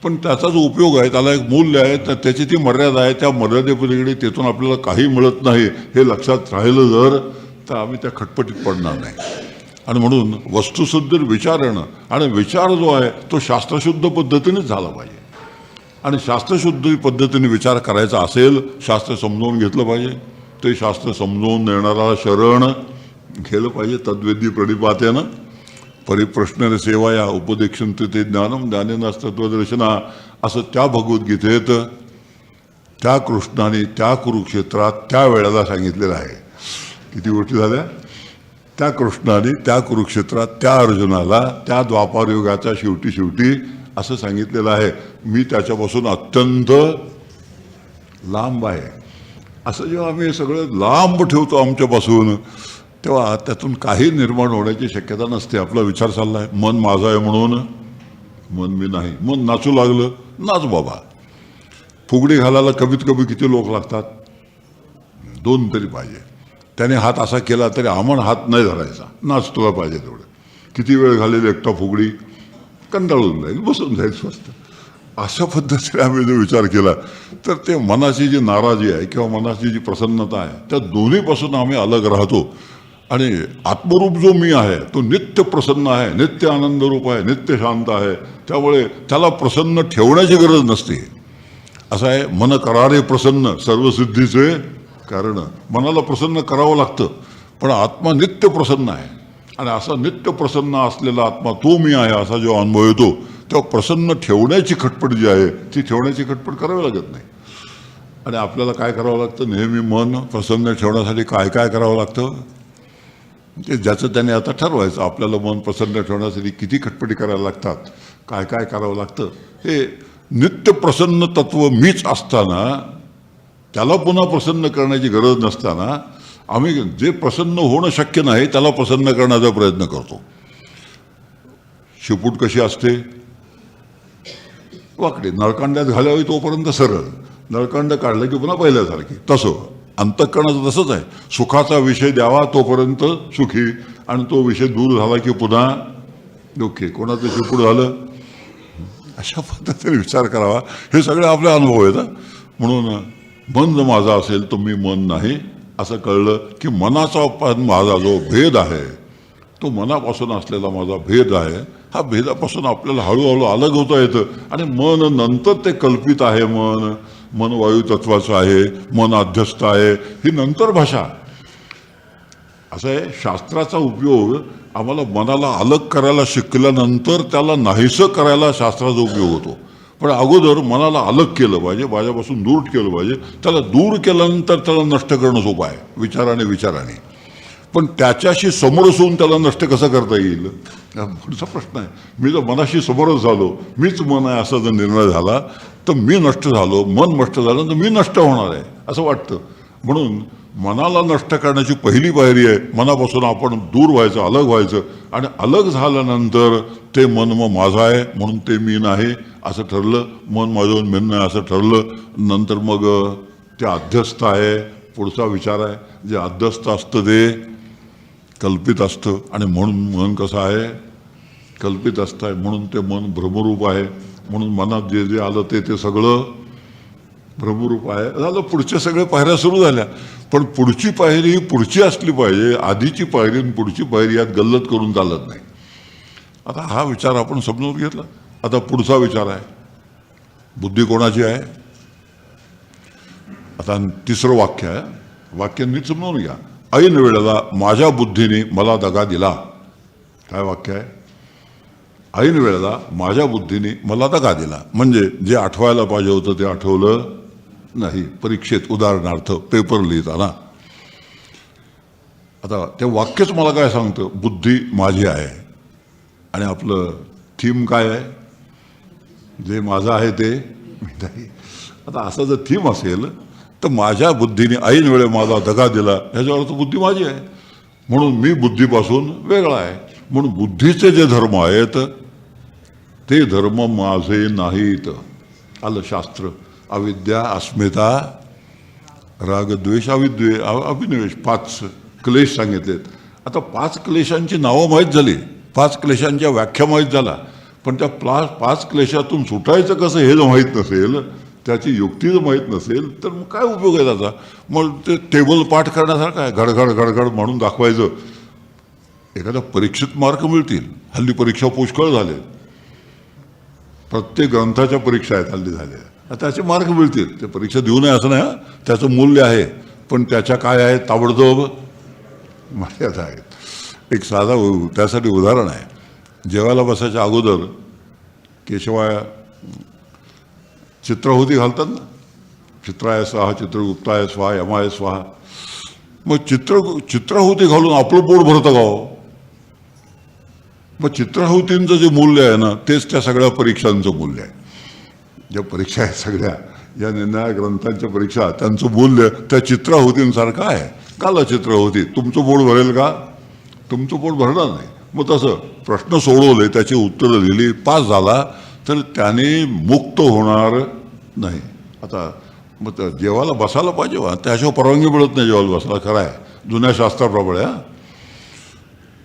पण त्याचा जो उपयोग आहे त्याला एक मूल्य आहे, तर त्याची ती मर्यादा आहे. त्या मर्यादेपलीकडे तिथून आपल्याला काही मिळत नाही हे लक्षात राहिलं जर, तर आम्ही त्या खटपटीत पडणार नाही. आणि म्हणून वस्तुशुद्ध विचार येणं, आणि विचार जो आहे तो शास्त्रशुद्ध पद्धतीनेच झाला पाहिजे. आणि शास्त्रशुद्ध पद्धतीने विचार करायचा असेल, शास्त्र समजावून घेतलं पाहिजे. ते शास्त्र समजावून देणारा शरण गेलं पाहिजे. तद्वेदी प्रणिपातेनं परिप्रश्न सेवाया उपदेक्षन्ते ते ज्ञानम ज्ञानेन तत्वदर्शना असं त्या भगवद्गीतेत त्या कृष्णाने त्या कुरुक्षेत्रात त्या वेळेला सांगितलेलं आहे. किती गोष्टी झाल्या? त्या कृष्णाने त्या कुरुक्षेत्रात त्या अर्जुनाला त्या द्वापारयुगाच्या शेवटी असं सांगितलेलं आहे. मी त्याच्यापासून अत्यंत लांब आहे. असं जेव्हा आम्ही हे सगळं लांब ठेवतो आमच्यापासून, तेव्हा त्यातून काही निर्माण होण्याची शक्यता नसते. आपला विचार चाललाय मन माझं आहे म्हणून मन मी नाही. मन नाचू लागलं, नाच बाबा. फुगडी घालायला कमीत कमी किती लोक लागतात? 2 तरी पाहिजे. त्याने हात असा केला तरी आम्हाला हात नाही धरायचा, नाच तुला पाहिजे तेवढं. किती वेळ घालेल एकटा फुगडी, कंटाळून जाईल, बसून जाईल स्वस्त. अशा पद्धतीने आम्ही जो विचार केला तर ते मनाची जी नाराजी आहे किंवा मनाची जी प्रसन्नता आहे त्या दोन्हीपासून आम्ही अलग राहतो. आणि आत्मरूप जो मी आहे तो नित्य प्रसन्न आहे, नित्य आनंदरूप आहे, नित्य शांत आहे. त्यामुळे त्याला प्रसन्न ठेवण्याची गरज नसते. असं आहे, मन करारे प्रसन्न सर्वसिद्धीचे कारण. मनाला प्रसन्न करावं लागतं, पण आत्मा नित्य प्रसन्न आहे. आणि असा नित्य प्रसन्न असलेला आत्मा तो मी आहे असा जेव्हा अनुभव येतो तेव्हा प्रसन्न ठेवण्याची खटपट जी आहे ती ठेवण्याची खटपट करावी लागत नाही. आणि आपल्याला काय करावं लागतं? नेहमी मन प्रसन्न ठेवण्यासाठी काय काय करावं लागतं ते ज्याचं त्याने आता ठरवायचं. आपल्याला मन प्रसन्न ठेवण्यासाठी किती खटपटी करायला लागतात, काय काय करावं लागतं. हे नित्य प्रसन्न तत्व मीच असताना, त्याला पुन्हा प्रसन्न करण्याची गरज नसताना आम्ही जे प्रसन्न होणं शक्य नाही त्याला प्रसन्न करण्याचा प्रयत्न करतो. शिपूट कशी असते? वाकडी. नळकांड्यात घालावी तोपर्यंत सरळ, नळकांड काढलं की पुन्हा पहिल्यासारखी. तसं अंतःकरणाचं तसंच आहे. सुखाचा विषय द्यावा तोपर्यंत सुखी, आणि तो विषय दूर झाला की पुन्हा दुःखी. कोणाचं शिपूट झालं? अशा पद्धतीने विचार करावा. हे सगळे आपले अनुभव आहेत. म्हणून मन जर माझा असेल तर मी मन नाही असं कळलं की मनाचा पण माझा जो भेद आहे तो मनापासून असलेला माझा भेद आहे. हा भेदापासून आपल्याला हळूहळू अलग होता येतं. आणि मन नंतर ते कल्पित आहे. मन वायू तत्वाचं आहे, मन अध्यस्त आहे, ही नंतर भाषा. असं आहे, शास्त्राचा उपयोग आम्हाला मनाला अलग करायला शिकल्यानंतर त्याला नाहीसं करायला शास्त्राचा उपयोग होतो. पण अगोदर मनाला अलग केलं पाहिजे, माझ्यापासून दूर केलं पाहिजे. त्याला दूर केल्यानंतर त्याला नष्ट करणं सोपं आहे विचाराने. पण त्याच्याशी समरस होऊन त्याला नष्ट कसं करता येईल पुढचा प्रश्न आहे. मी जर मनाशी समरस झालो, मीच मन आहे असा जर निर्णय झाला तर मी नष्ट झालो. मन नष्ट झालं तर मी नष्ट होणार आहे असं वाटतं. म्हणून मनाला नष्ट करण्याची पहिली पायरी आहे मनापासून आपण दूर व्हायचं, अलग व्हायचं. आणि अलग झाल्यानंतर ते मन मग माझं आहे म्हणून ते मी नाही असं ठरलं. मन माझ्याहून भिन्न आहे असं ठरलं. नंतर मग ते अध्यस्त आहे. पुढचा विचार आहे, जे अध्यस्त असतं ते कल्पित असतं. आणि म्हणून मन कसं आहे? कल्पित असतं आहे. म्हणून ते मन भ्रमरूप आहे. म्हणून मनात जे जे आलं ते सगळं भ्रमरूप आहे. झालं. पुढच्या सगळ्या पायऱ्या सुरू झाल्या. पण पुढची पायरी ही पुढची असली पाहिजे. आधीची पायरी आणि पुढची पायरी यात गल्लत करून चालत नाही. आता हा विचार आपण समजून घेतला. आता पुढचा विचार आहे, बुद्धी कोणाची आहे? आता 3रं वाक्य आहे. वाक्य नीट समजून घ्या. ऐन वेळेला माझ्या बुद्धीने मला दगा दिला. काय वाक्य आहे? ऐन वेळेला माझ्या बुद्धीने मला दगा दिला. म्हणजे जे आठवायला पाहिजे होतं ते आठवलं नाही. परीक्षेत उदाहरणार्थ पेपर लिहिताना. आता ते वाक्यच मला काय सांगतं? बुद्धी माझी आहे. आणि आपलं थीम काय आहे? जे माझं आहे ते मी नाही. आता असं जर थीम असेल तर माझ्या बुद्धीने ऐन वेळे माझा दगा दिला ह्याच्या अर्थ बुद्धी माझी आहे. म्हणून मी बुद्धीपासून वेगळा आहे. म्हणून बुद्धीचे जे धर्म आहेत ते धर्म माझे नाहीत. आलं शास्त्र. अविद्या, अस्मिता, रागद्वेष, अभिनिवेश 5 क्लेश सांगितलेत. आता 5 क्लेशांची नावं माहीत झाली, 5 क्लेशांच्या व्याख्या माहीत झाला. पण त्या 5 क्लेशातून सुटायचं कसं हे जर माहीत नसेल, त्याची युक्ती जर माहीत नसेल तर मग काय उपयोग आहे त्याचा? मग ते टेबल पाठ करण्यासारखं आहे, घडघड म्हणून दाखवायचं. एखाद्या परीक्षेत मार्क मिळतील. हल्ली परीक्षा पुष्कळ झाले. प्रत्येक ग्रंथाच्या परीक्षा आहेत हल्ली झाल्या. त्याचे मार्क मिळतील. ते परीक्षा देऊ नये असं नाही. त्याचं मूल्य आहे. पण त्याच्या काय आहे? ताबडतोब मर्यादा आहेत. एक साधा त्यासाठी उदाहरण आहे. जेवायला बसायच्या अगोदर केशवाय चित्राहुती घालतात ना, चित्राय स्वाहा, चित्रगुप्ताय स्वाहा, यमाय स्वाहा. मग चित्राहुती घालून आपलं पोट भरतं का हो? मग चित्राहुतींचं जे मूल्य आहे ना, तेच त्या सगळ्या परीक्षांचं मूल्य आहे. ज्या परीक्षा आहेत सगळ्या, या निर्णायक ग्रंथांच्या परीक्षा, त्यांचं मूल्य त्या चित्राहुतींसारखं आहे. काला चित्राहुती, तुमचं पोट भरेल का? तुमचं पोट भरणार नाही. मग तसं प्रश्न सोडवले, त्याची उत्तरं दिली, पास झाला तर त्याने मुक्त होणार नाही. आता मग जेवायला बसायला पाहिजे वा, त्याशिवाय परवानगी मिळत नाही जेवायला बसायला. खरं आहे जुन्या शास्त्राप्रमाणे.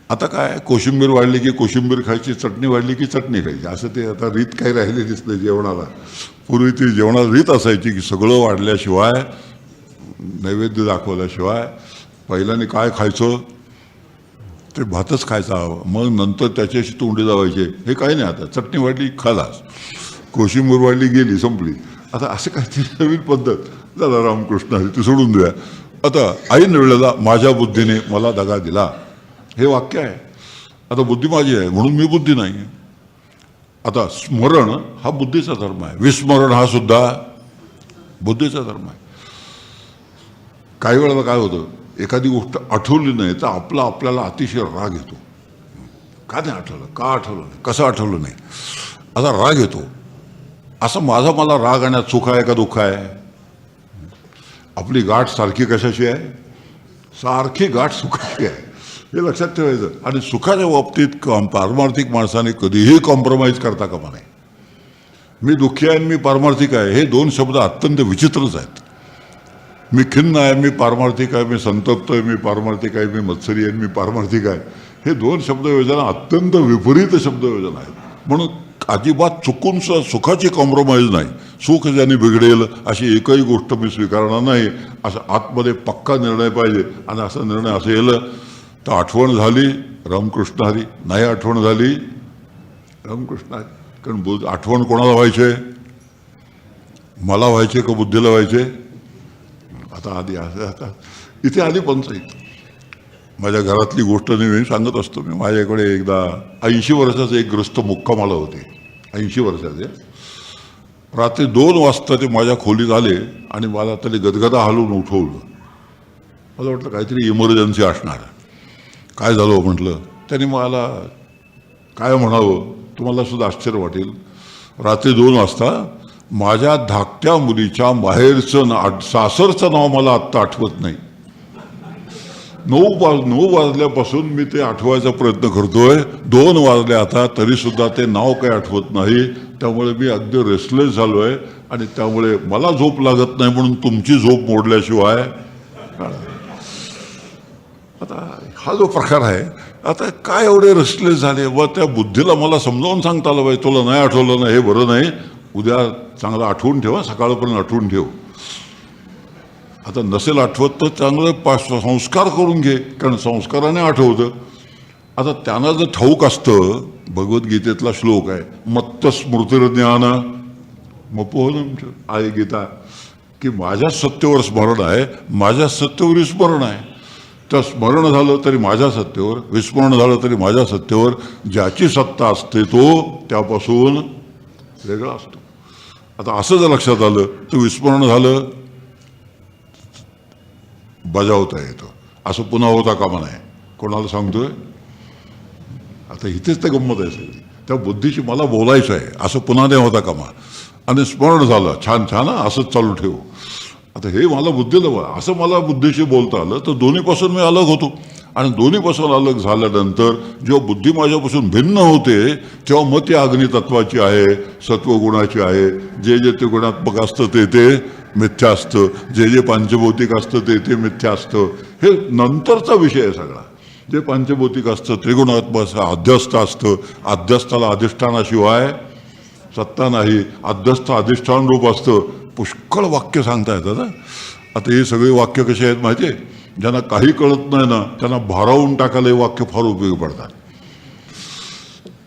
आता काय, कोशिंबीर वाढली की कोशिंबीर खायची, चटणी वाढली की चटणी खायची, असं ते आता रीत काही राहिलेलीच नाही जेवणाला. पूर्वी ती जेवणाला रीत असायची की सगळं वाढल्याशिवाय, नैवेद्य दाखवल्याशिवाय पहिल्याने काय खायचं, ते भातच खायचा, मग नंतर त्याच्याशी तोंडी लावायचे. हे काही नाही, आता चटणी वाढली खालास, कोशिंबीर वाढली गेली, संपली. आता असं काहीतरी नवीन पद्धत झाला. रामकृष्ण हरी ती सोडून द्या. आता ऐन वेळेला माझ्या बुद्धीने मला दगा दिला, हे वाक्य आहे. आता बुद्धी माझी आहे म्हणून मी बुद्धी नाही. आता स्मरण हा बुद्धीचा धर्म आहे, विस्मरण हा सुद्धा बुद्धीचा धर्म आहे. काही वेळेला काय होतं, एखादी गोष्ट आठवली नाही तर आपल्याला अतिशय राग येतो. का नाही आठवलं, का आठवलं नाही, कसं आठवलं नाही, असा राग येतो. असं मला राग आणण्यात सुख आहे का दुःख आहे? आपली गाठ सारखी कशाची आहे? सारखी गाठ सुखाची आहे, हे लक्षात ठेवायचं. आणि सुखाच्या बाबतीत पारमार्थिक माणसाने कधीही कॉम्प्रोमाइज करता कामा नये. मी दुःखी आहे आणि मी पारमार्थिक आहे, हे दोन शब्द अत्यंत विचित्रच आहेत. मी खिन्न आहे, मी पारमार्थिक आहे, मी संतप्त आहे, मी पारमार्थिक आहे, मी मत्सरी आहे, मी पारमार्थिक आहे, हे दोन शब्दयोजना अत्यंत विपरीत शब्दयोजना आहेत. म्हणून अजिबात चुकून सुखाची कॉम्प्रोमाइज नाही. सुख ज्याने बिघडेल अशी एकही गोष्ट मी स्वीकारणार नाही, असा आतमध्ये पक्का निर्णय पाहिजे. आणि असा निर्णय असेल तर आठवण झाली रामकृष्ण हरी, नाही आठवण झाली रामकृष्ण हरी. कारण आठवण कोणाला व्हायचे, मला व्हायचे का बुद्धीला व्हायचे? आता आधी आता इथे आली पंचायत. माझ्या घरातली गोष्ट नेहमी सांगत असतो मी. माझ्याकडे एकदा 80 वर्षाचे एक ग्रस्त मुक्कामाला होते. 80 वर्षाचे. रात्री 2 वाजता ते माझ्या खोलीत आले आणि मला तरी गदगदा हलवून उठवलं. मला वाटलं काहीतरी इमर्जन्सी असणार. काय झालं म्हटलं. त्यांनी मला काय म्हणावं तुम्हाला सुद्धा आश्चर्य वाटेल. रात्री 2 वाजता माझ्या धाकट्या मुलीच्या माहेरचं सासरचं नाव मला आत्ता आठवत नाही. 9 वाजल्यापासून मी ते आठवायचा प्रयत्न करतोय. 2 वाजले आता तरी सुद्धा ते नाव काही आठवत नाही. त्यामुळे मी अगदी रेस्टलेस झालोय आणि त्यामुळे मला झोप लागत नाही. म्हणून तुमची झोप मोडल्याशिवाय आता हा जो प्रकार आहे. आता काय एवढे रेस्टलेस झाले व त्या बुद्धीला मला समजावून सांगता आलं पाहिजे तुला नाही आठवलं नाही हे बरं नाही, उद्या चांगलं आठवून ठेवा, सकाळपर्यंत आठवून ठेव. आता नसेल आठवत तर चांगलं संस्कार करून घे, कारण संस्काराने आठवतं. आता त्यांना जर ठाऊक असतं, भगवद्गीतेतला श्लोक आहे मत्त स्मृतिर्ज्ञान मपोहनम आहे गीता, की माझ्या सत्तेवर स्मरण आहे, माझ्या सत्तेवर विस्मरण आहे. तर स्मरण झालं तरी माझ्या सत्तेवर, विस्मरण झालं तरी माझ्या सत्तेवर. ज्याची सत्ता असते तो त्यापासून वेगळा असतो. आता असं जर लक्षात आलं तर विस्मरण झालं बजावता येतं, असं पुन्हा होता कामा नाही. कोणाला सांगतोय आता इथेच ते गंमत आहे सगळी. त्या बुद्धीची मला बोलायचं आहे असं पुन्हा नाही होता कामा. आणि स्मरण झालं छान छान असंच चालू ठेवू. आता हे मला बुद्धीला असं मला बुद्धीशी बोलता आलं तर दोन्हीपासून मी अलग होतो. आणि दोन्हीपासून अलग झाल्यानंतर जेव्हा बुद्धी माझ्यापासून भिन्न होते तेव्हा मग ती अग्नितत्वाची आहे, सत्वगुणाची आहे. जे जे ते गुणात्मक असतं ते मिथ्या असतं, जे जे पंचभौतिक असतं ते मिथ्या असतं. हे नंतरचा विषय आहे सगळा. जे पंचभौतिक असतं त्रिगुणात्मक अध्यस्थ असतं. अध्यस्थाला अधिष्ठानाशिवाय सत्ता नाही. अध्यस्थ अधिष्ठान रूप असतं. पुष्कळ वाक्य सांगता येतात. आता हे सगळे वाक्य कसे आहेत माहिती आहे? ज्यांना काही कळत नाही ना त्यांना भारावून टाकायला हे वाक्य फार उपयोगी पडतात.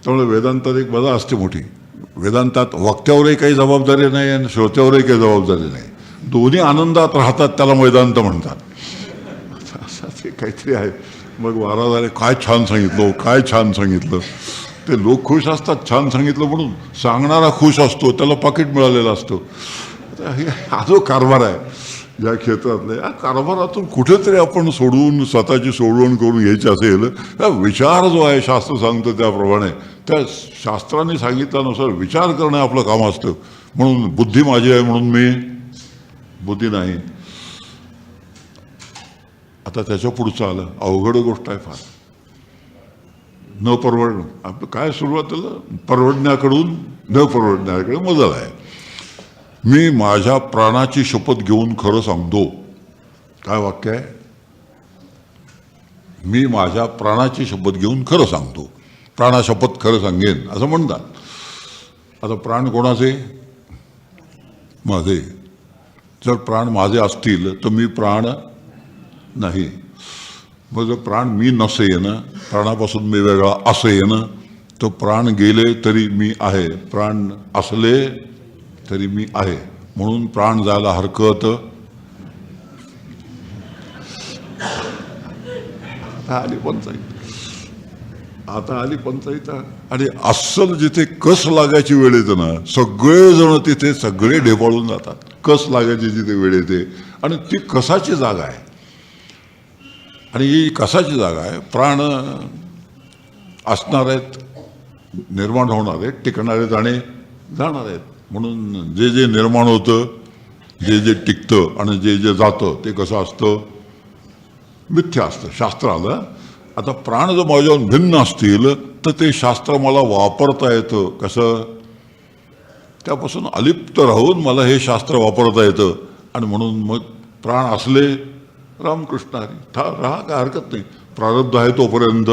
त्यामुळे वेदांतात एक मजा असते मोठी. वेदांतात वक्त्यावरही काही जबाबदारी नाही आणि श्रोत्यावरही काही जबाबदारी नाही. दोन्ही आनंदात राहतात, त्याला वेदांत म्हणतात. असं ते काहीतरी आहे. मग महाराजाने काय छान सांगितलं, काय छान सांगितलं. ते लोक खुश असतात छान सांगितलं म्हणून, सांगणारा खुश असतो, त्याला पाकिट मिळालेलं असतं. आता हा जो कारभार आहे या क्षेत्रातला, या कारभारातून कुठेतरी आपण सोडून स्वतःची सोडवण करून घ्यायची असेल, हा विचार जो आहे शास्त्र सांगतं त्याप्रमाणे, त्या शास्त्राने सांगितल्यानुसार विचार करणं आपलं काम असतं. म्हणून बुद्धी माझी आहे म्हणून मी बुद्धी नाही. आता त्याच्या पुढचं आलं, अवघड गोष्ट आहे फार. न परवडणं, आपलं काय सुरुवातीला परवडण्याकडून न परवडण्याकडे मजल आहे. मी माझ्या प्राणाची शपथ घेऊन खरं सांगतो. काय वाक्य आहे? मी माझ्या प्राणाची शपथ घेऊन खरं सांगतो. प्राणाशपथ खरं सांगेन असं म्हणतात. आता प्राण कोणाचे? माझे. जर प्राण माझे असतील तर मी प्राण नाही. मग जर प्राण मी नसेन, प्राणापासून मी वेगळा असेन, तर प्राण गेले तरी मी आहे, प्राण असले तरी मी आहे. म्हणून प्राण जायला हरकत. आता आली पंचायत. आणि अस्सल जिथे कस लागायची वेळ येते ना, सगळेजण तिथे सगळे ढेपाळून जातात. कस लागायची जिथे वेळ येते, आणि ती कसाची जागा आहे. आणि ही कसाची जागा आहे? प्राण असणार आहेत, निर्माण होणार आहेत, टिकणार आहेत आणि जाणार आहेत. म्हणून जे जे निर्माण होतं, जे जे टिकतं आणि जे जे जातं ते कसं असतं? मिथ्या असतं. शास्त्र आलं. आता प्राण जर माझ्याहून भिन्न असतील तर ते शास्त्र मला वापरता येतं. कसं? त्यापासून अलिप्त राहून मला हे शास्त्र वापरता येतं. आणि म्हणून मग प्राण असले रामकृष्ण हरी राहा, काय हरकत नाही. प्रारब्ध आहे तोपर्यंत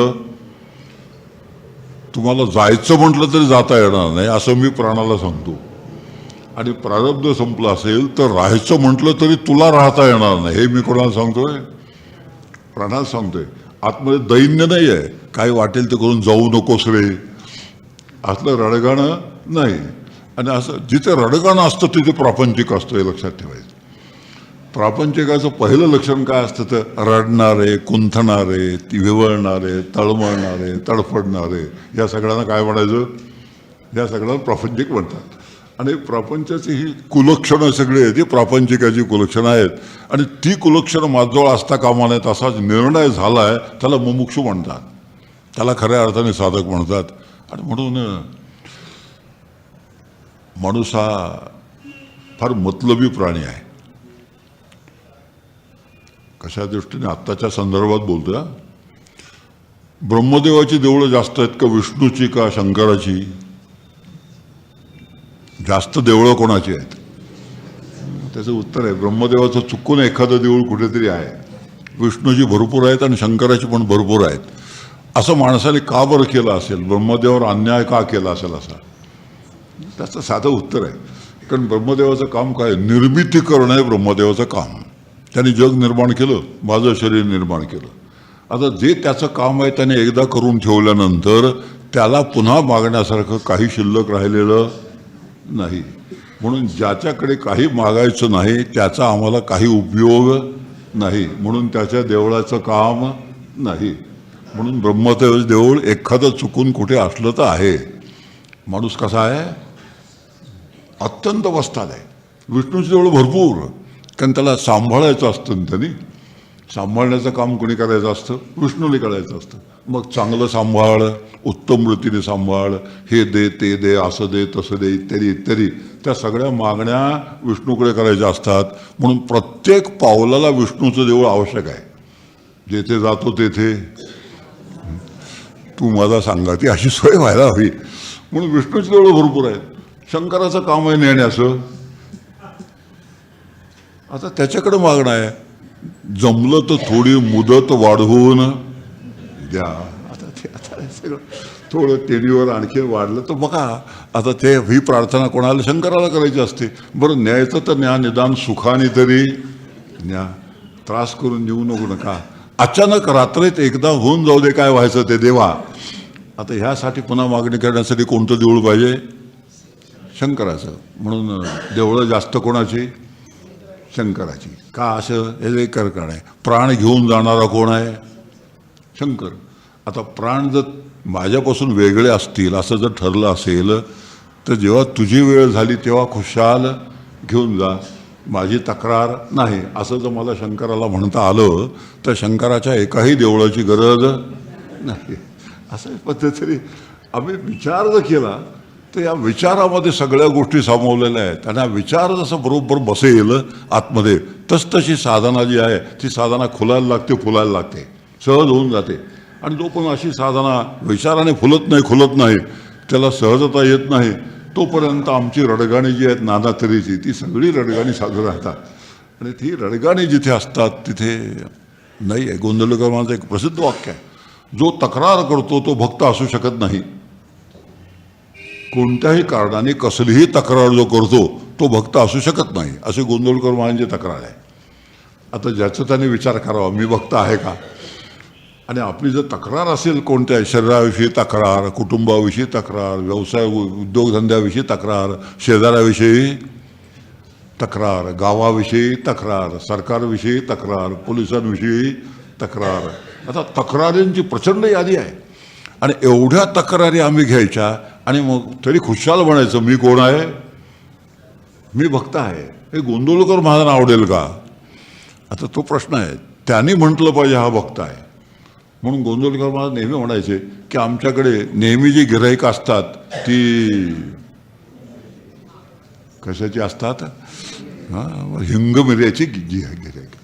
तुम्हाला जायचं म्हटलं तरी जाता येणार नाही असं मी प्राणाला सांगतो. आणि प्रारब्ध संपलं असेल तर राहायचं म्हटलं तरी तुला राहता येणार नाही. हे मी कोणाला सांगतोय? प्राणाला सांगतोय. आतमध्ये दैन्य नाही आहे, काय वाटेल ते करून जाऊ नकोस रे असलं रडगाणं नाही. आणि असं जिथे रडगाणं असतं तिथे प्रापंचिक असतं, हे लक्षात ठेवायचं. प्रापंचिकाचं पहिलं लक्षण काय असतं? तर रडणारे, कुंथणारे, विवळणारे, तळमळणारे, तडफडणारे, या सगळ्यांना काय म्हणायचं? या सगळ्यांना प्रापंचिक म्हणतात. आणि प्रापंचाची ही कुलक्षणं सगळी आहेत, ती प्रापंचिकाची कुलक्षणं आहेत. आणि ती कुलक्षणं माझजवळ असता कामा नयेत असा निर्णय झाला आहे, त्याला मुमुक्षू म्हणतात, त्याला खऱ्या अर्थाने साधक म्हणतात. आणि म्हणून माणूस हा फार मतलबी प्राणी आहे. कशा दृष्टीने? आत्ताच्या संदर्भात बोलतोय. ब्रह्मदेवाची देवळं जास्त आहेत का विष्णूची का शंकराची? जास्त देवळं कोणाची आहेत? त्याचं उत्तर आहे ब्रह्मदेवाचं चुकून एखादं देऊळ कुठेतरी आहे. विष्णूची भरपूर आहेत आणि शंकराची पण भरपूर आहेत. असं माणसाने का बरं केलं असेल? ब्रह्मदेवावर अन्याय का केला असेल असा? त्याचं साधं उत्तर आहे. कारण ब्रह्मदेवाचं काम काय? निर्मिती करणं आहे ब्रह्मदेवाचं काम. त्यांनी जग निर्माण केलं, माझं शरीर निर्माण केलं. आता जे त्याचं काम आहे त्याने एकदा करून ठेवल्यानंतर त्याला पुन्हा मागण्यासारखं काही शिल्लक राहिलेलं नाही. म्हणून ज्याच्याकडे काही मागायचं नाही त्याचा आम्हाला काही उपयोग नाही. म्हणून त्याच्या देवळाचं काम नाही. म्हणून ब्रह्मदेव देऊळ एखादं चुकून कुठे असलं तर आहे. माणूस कसा आहे? अत्यंत वस्ताद आहे. विष्णूची देवळं भरपूर, कारण त्याला सांभाळायचं असतं. त्यांनी सांभाळण्याचं काम कोणी करायचं असतं? विष्णूने करायचं असतं. मग चांगलं सांभाळ, उत्तम रीतीने सांभाळ, हे दे ते दे, असं दे तसं दे, इत्यादी इत्यादी, त्या सगळ्या मागण्या विष्णूकडे करायच्या असतात. म्हणून प्रत्येक पावलाला विष्णूचं देऊळ आवश्यक आहे. जेथे जातो तेथे तू मला सांगा, ती अशी सोय व्हायला हवी. म्हणून विष्णूची देवळं भरपूर आहेत. शंकराचं काम आहे नेण्याचं. आता त्याच्याकडे मागणं आहे, जमलं तर थोडी मुदत वाढवून द्या. आता ते सगळं थोडं तेडीवर आणखी वाढलं तर बघा. आता ते ही प्रार्थना कोणाला? शंकराला करायची असते. बरं न्यायचं तर न्या, निदान सुखाने तरी न्या, त्रास करून देऊ नको नका. अचानक रात्रीत एकदा होऊन जाऊ दे, काय व्हायचं ते देवा. आता ह्यासाठी पुन्हा मागणी करण्यासाठी कोणतं देऊळ पाहिजे? शंकराचं. म्हणून देवळं जास्त कोणाची? शंकराची. का? असं हे कारण आहे. प्राण घेऊन जाणारा कोण आहे? शंकर. आता प्राण जर माझ्यापासून वेगळे असतील असं जर ठरलं असेल तर जेव्हा तुझी वेळ झाली तेव्हा खुशाल घेऊन जा, माझी तक्रार नाही, असं जर मला शंकराला म्हणता आलं तर शंकराच्या एकाही देवळाची गरज नाही. असं पद्धतीने आम्ही विचार जर केला तर या विचारामध्ये सगळ्या गोष्टी सामावलेल्या आहेत आणि हा विचार जसं बरोबर बसेल आतमध्ये तशी साधना जी आहे ती साधना खुलायला लागते, फुलायला लागते, सहज होऊन जाते. आणि जो पण अशी साधना विचाराने खुलत नाही त्याला सहजता येत नाही तोपर्यंत आमची रडगाणी जी आहेत नाना तऱ्हेची ती सगळी रडगाणी साजू राहतात. आणि ती रडगाणी जिथे असतात तिथे नाही आहे. गोंधळकर माझं एक प्रसिद्ध वाक्य आहे, जो तक्रार करतो तो भक्त असू शकत नाही. कोणत्याही कारणाने कसलीही तक्रार जो करतो तो भक्त असू शकत नाही, असे गोंधळकर महाराजांची तक्रार आहे. आता ज्याचं त्याने विचार करावा, मी भक्त आहे का? आणि आपली जर तक्रार असेल कोणत्या शरीराविषयी तक्रार, कुटुंबाविषयी तक्रार, व्यवसाय उद्योगधंद्याविषयी तक्रार, शेजाऱ्याविषयी तक्रार, गावाविषयी तक्रार, सरकारविषयी तक्रार, पोलिसांविषयी तक्रार, आता तक्रारींची प्रचंड यादी आहे. आणि एवढ्या तक्रारी आम्ही घ्यायच्या आणि मग तरी खुशाल म्हणायचं मी कोण आहे, मी भक्त आहे. हे गोंधळकर महाराजांना आवडेल का? आता तो प्रश्न आहे. त्यांनी म्हटलं पाहिजे हा भक्त आहे. म्हणून गोंधळकर महाराज नेहमी म्हणायचे की आमच्याकडे नेहमी जी गिऱ्हाईक असतात ती कशाची असतात? हिंग मिरयाची गिऱ्हाईक.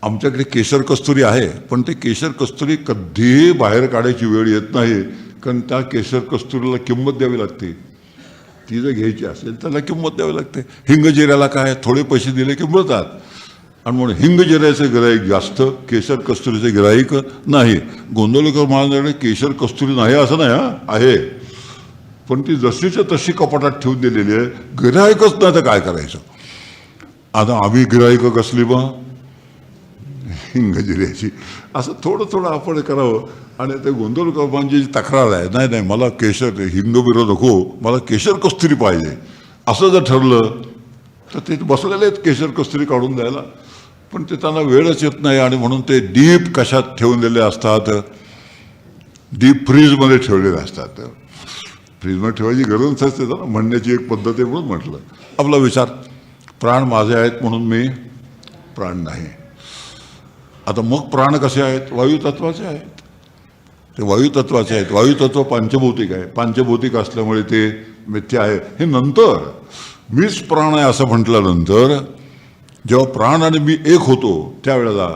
आमच्याकडे केशर कस्तुरी आहे पण ते केशर कस्तुरी कधीही बाहेर काढायची वेळ येत नाही, कारण त्या केशर कस्तुरीला किंमत द्यावी लागते. ती जर घ्यायची असेल त्याला किंमत द्यावी लागते. हिंग जिऱ्याला काय थोडे पैसे दिले की मिळतात. आणि म्हणून हिंग जिऱ्याचे गिराईक जास्त, केशर कस्तुरीचे गिराईक नाही. गोंधळकर महाराजांकडे केशर कस्तुरी नाही असं नाही, आहे, पण ती जशीच्या तशी कपाटात ठेवून दिलेली आहे. गिराईकच नाही तर काय करायचं? आता आम्ही गिराईक कसली मग हिंग जिऱ्याची, असं थोडं आपण करावं. आणि ते गोंधळकर महाराजांची जी तक्रार आहे, नाही मला केशर हिंग बिरं नको, मला केशर कस्तुरी पाहिजे, असं जर ठरलं तर ते बसलेले आहेत केशर कस्तुरी काढून द्यायला, पण ते त्यांना वेळच येत नाही. आणि म्हणून ते डीप कशात ठेवून दिलेले असतात, डीप फ्रीजमध्ये ठेवलेले असतात. फ्रीजमध्ये ठेवायची गरज नसते ना, म्हणण्याची एक पद्धत आहे म्हणून म्हटलं. आपला विचार, प्राण माझे आहेत म्हणून मी प्राण नाही. आता मग प्राण कसे आहेत? वायुतत्वाचे आहेत. ते वायुतत्वाचे आहेत. वायुतत्व पंचभौतिक आहे. पंचभौतिक असल्यामुळे ते मिथ्या आहे. हे नंतर मीच प्राण आहे असं म्हटल्यानंतर जेव्हा प्राण आणि मी एक होतो त्यावेळेला